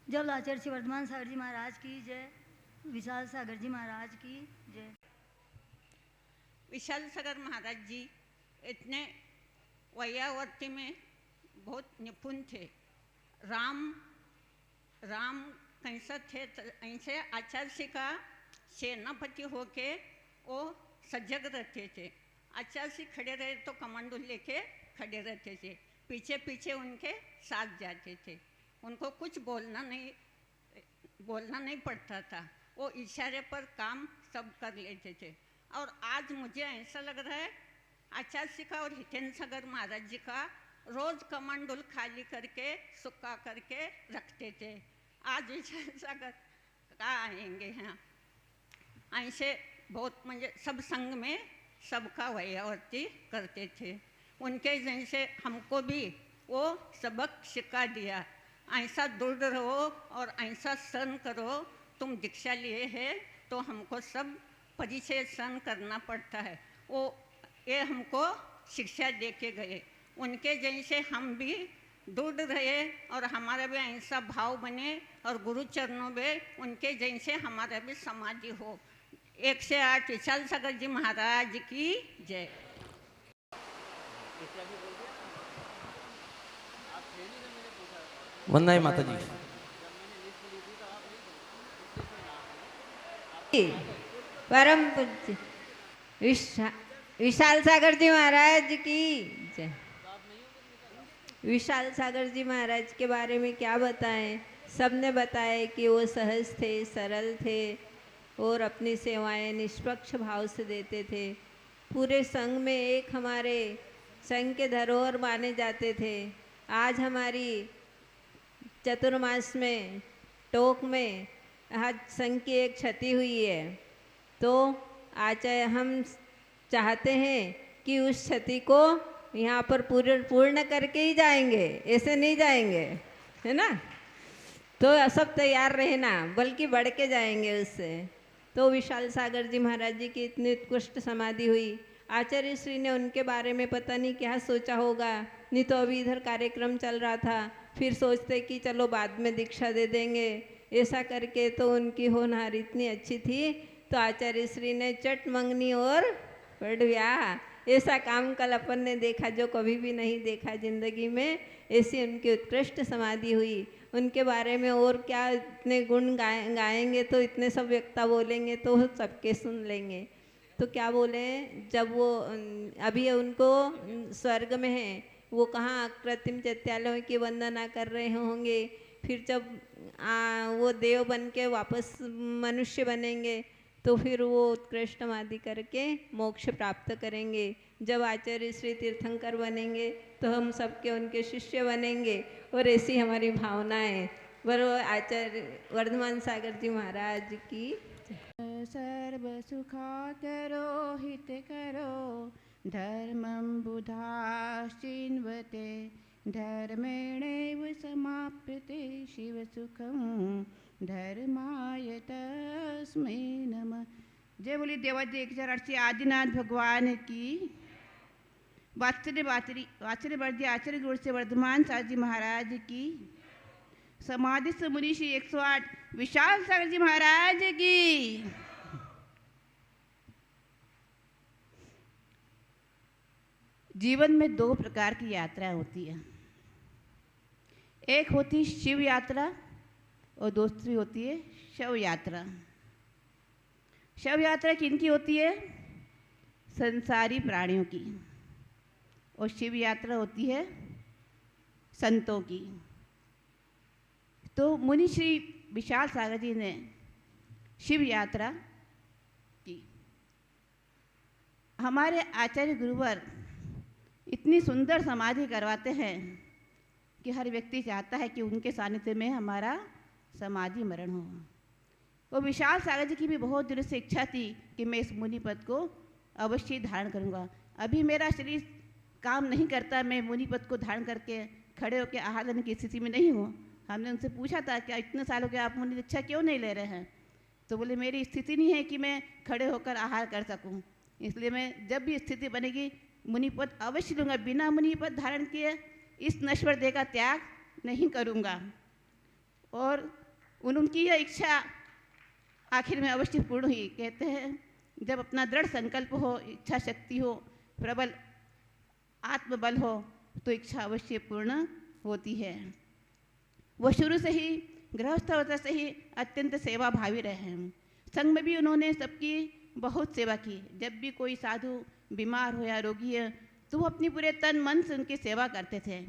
जब आचार्य श्री वर्धमान सागर जी महाराज की जय, विशाल सागर जी महाराज की जय। विशाल सागर महाराज जी इतने वयावर्ती में बहुत निपुण थे। राम कैसा थे, ऐसे आचार्य श्री का सेनापति होके वो सजग रहते थे। आचार्य श्री खड़े रहे तो कमांडो लेके खड़े रहते थे, पीछे पीछे उनके साथ जाते थे। उनको कुछ बोलना नहीं पड़ता था, वो इशारे पर काम सब कर लेते थे। और आज मुझे ऐसा लग रहा है आचार्य श्री का और हितेंद्र सागर महाराज जी का रोज कमंडल खाली करके सुखा करके रखते थे। आज विशाल सागर का आएंगे हैं, ऐसे बहुत म्हणजे सब संग में सबका वयावर्ती करते थे। उनके जैसे हमको भी वो सबक सिखा दिया, ऐसा दूर रहो और ऐसा सहन करो। तुम दीक्षा लिए है तो हमको सब परिचय सहन करना पड़ता है, वो ये हमको शिक्षा दे के गए। उनके जैसे हम भी दूर रहे और हमारा भी ऐसा भाव बने और गुरु चरणों में उनके जैसे हमारा भी समाधि हो। 108 विशाल सागर जी महाराज की जय। वंदना माता जी। परम पूज्य विशाल सागर जी महाराज की जय। विशाल सागर जी महाराज के बारे में क्या बताएं, सबने बताया कि वो सहज थे, सरल थे और अपनी सेवाएं निष्पक्ष भाव से देते थे। पूरे संघ में एक हमारे संघ के धरोहर माने जाते थे। आज हमारी चतुर्मास में टोक में आज संघ की एक क्षति हुई है, तो आचार्य हम चाहते हैं कि उस क्षति को यहाँ पर पूर्ण करके ही जाएंगे, ऐसे नहीं जाएंगे, है ना। तो सब तैयार रहना, बल्कि बढ़ के जाएंगे उससे। तो विशाल सागर जी महाराज जी की इतनी उत्कृष्ट समाधि हुई। आचार्य श्री ने उनके बारे में पता नहीं क्या सोचा होगा, नहीं तो अभी इधर कार्यक्रम चल रहा था, फिर सोचते कि चलो बाद में दीक्षा दे देंगे, ऐसा करके तो उनकी होनहार इतनी अच्छी थी, तो आचार्य श्री ने चट मंगनी और बड़ ब्याह, ऐसा काम कल अपन ने देखा जो कभी भी नहीं देखा जिंदगी में। ऐसी उनकी उत्कृष्ट समाधि हुई। उनके बारे में और क्या इतने गुण गाएंगे तो इतने सब व्यक्ता बोलेंगे तो सबके सुन लेंगे। तो क्या बोले, जब वो अभी उनको स्वर्ग में है, वो कहाँ कृत्रिम चैत्यालयों की वंदना कर रहे होंगे, फिर जब वो देव बन के वापस मनुष्य बनेंगे तो फिर वो उत्कृष्ट समाधि करके मोक्ष प्राप्त करेंगे। जब आचार्य श्री तीर्थंकर बनेंगे तो हम सबके उनके शिष्य बनेंगे, और ऐसी हमारी भावना है। बरो आचार्य वर्धमान सागर जी महाराज की। सर्व सुखा करो हित करो धर्मं बुधाश्चिन्वते धर्मेणैव समाप्यते शिव सुखं धर्माय तस्मै नमः। जय बोली देवादी 1008 आदिनाथ भगवान की। वात्सल्य वर्दी आचार्य गुरु से वर्धमान सागर जी महाराज की। समाधि से मुनि श्री 108 विशाल सागर जी महाराज की। जीवन में 2 प्रकार की यात्रा होती है, एक होती शिव यात्रा और दूसरी होती है शव यात्रा। शव यात्रा किनकी होती है? संसारी प्राणियों की, और शिव यात्रा होती है संतों की। तो मुनि श्री विशाल सागर जी ने शिव यात्रा की। हमारे आचार्य गुरुवर इतनी सुंदर समाधि करवाते हैं कि हर व्यक्ति चाहता है कि उनके सानिध्य में हमारा समाधि मरण हो। वो विशाल सागर जी की भी बहुत दिनों से इच्छा थी कि मैं इस मुनि पद को अवश्य धारण करूंगा। अभी मेरा शरीर काम नहीं करता, मैं मुनि पद को धारण करके खड़े होकर आहार लेने की स्थिति में नहीं हूँ। हमने उनसे पूछा था कि इतने सालों के आप मुनि दीक्षा क्यों नहीं ले रहे हैं, तो बोले मेरी स्थिति नहीं है कि मैं खड़े होकर आहार कर सकूं, इसलिए मैं जब भी स्थिति बनेगी मुनि पद अवश्य लूँगा। बिना मुनि पद धारण किए इस नश्वर देह का त्याग नहीं करूँगा। और उनकी यह इच्छा आखिर में अवश्य पूर्ण हुई। कहते हैं जब अपना दृढ़ संकल्प हो, इच्छा शक्ति हो, प्रबल आत्मबल हो, तो इच्छा अवश्य पूर्ण होती है। वो शुरू से ही गृहस्थ अवस्था से ही अत्यंत सेवा भावी रहे हैं। संघ में भी उन्होंने सबकी बहुत सेवा की। जब भी कोई साधु बीमार हो या रोगी है तो वो अपनी पूरे तन मन से उनकी सेवा करते थे।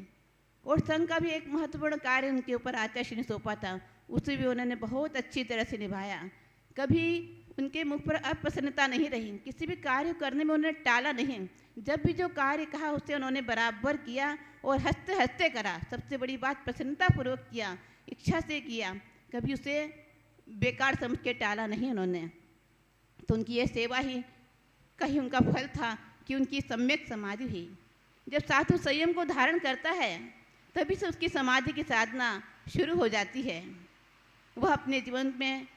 और संघ का भी एक महत्वपूर्ण कार्य उनके ऊपर आचार्य ने सौंपा था, उसे भी उन्होंने बहुत अच्छी तरह से निभाया। कभी उनके मुख पर अप्रसन्नता नहीं रही, किसी भी कार्य करने में उन्होंने टाला नहीं। जब भी जो कार्य कहा उसे उन्होंने बराबर किया और हंसते हंसते करा। सबसे बड़ी बात प्रसन्नतापूर्वक किया, इच्छा से किया, कभी उसे बेकार समझ के टाला नहीं उन्होंने। तो उनकी यह सेवा ही कहीं उनका फल था कि उनकी सम्यक समाधि हुई। जब साधु संयम को धारण करता है तभी से उसकी समाधि की साधना शुरू हो जाती है। वह अपने जीवन में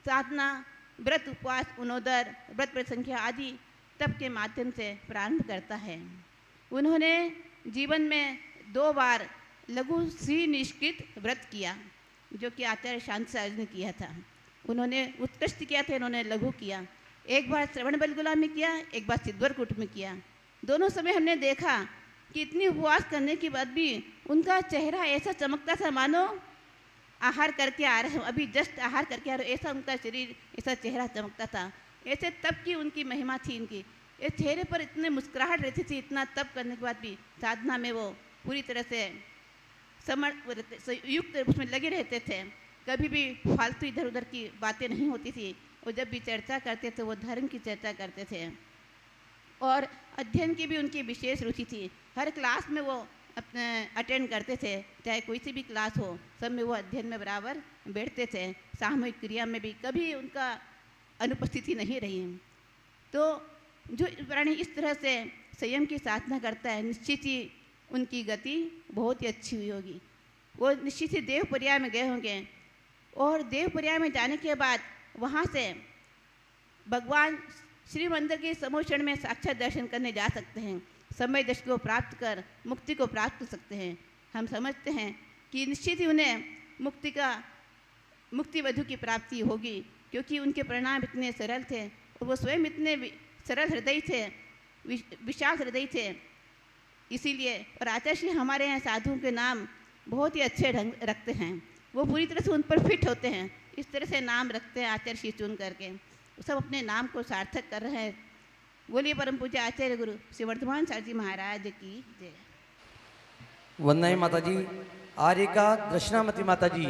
साधना, व्रत, उपवास, उनोदर, व्रत परिसंख्या आदि तप के माध्यम से प्रारंभ करता है। उन्होंने जीवन में 2 बार लघु श्री निष्कृत व्रत किया, जो कि आचार्य शांत सागर ने किया था। उन्होंने उत्कृष्ट किया था, इन्होंने लघु किया। एक बार श्रवण बेलगोला में किया, एक बार सिद्धवरकूट में किया। दोनों समय हमने देखा कि इतनी उपवास करने के बाद भी उनका चेहरा ऐसा चमकता था मानो आहार करके आ रहे हैं, अभी जस्ट आहार करके आ रहे, ऐसा उनका शरीर, ऐसा चेहरा चमकता था। ऐसे तप की उनकी महिमा थी इनकी। इस चेहरे पर इतने मुस्कुराहट रहती थी, इतना तप करने के बाद भी साधना में वो पूरी तरह से युक्त उसमें लगे रहते थे। कभी भी फालतू इधर उधर की बातें नहीं होती थी। और जब भी चर्चा करते थे वो धर्म की चर्चा करते थे और अध्ययन की भी उनकी विशेष रुचि थी। हर क्लास में वो अपने अटेंड करते थे, चाहे कोई सी भी क्लास हो, सब में वो अध्ययन में बराबर बैठते थे। सामूहिक क्रिया में भी कभी उनका अनुपस्थिति नहीं रही। तो जो प्राणी इस तरह से संयम की साधना करता है, निश्चित ही उनकी गति बहुत ही अच्छी हुई होगी। वो निश्चित ही देवपर्याय में गए होंगे और देवपर्याय में जाने के बाद वहाँ से भगवान श्री मंदिर के समोषण में साक्षात दर्शन करने जा सकते हैं। समय दृष्टि को प्राप्त कर मुक्ति को प्राप्त कर सकते हैं। हम समझते हैं कि निश्चित ही उन्हें मुक्ति वधु की प्राप्ति होगी, क्योंकि उनके परिणाम इतने सरल थे और वो स्वयं इतने सरल हृदय थे, विशाल हृदय थे। इसीलिए और आचार्य श्री हमारे यहाँ साधुओं के नाम बहुत ही अच्छे ढंग रखते हैं। वो पूरी तरह से उन पर फिट होते हैं, इस तरह से नाम रखते हैं आचार्य श्री चुन करके। सब अपने नाम को सार्थक कर रहे हैं। बोलिए परम पूज्य आचार्य गुरु श्री वर्धमान सागर जी महाराज की जय। वंदना माता जी। आर्य का दक्षिणामती माता जी।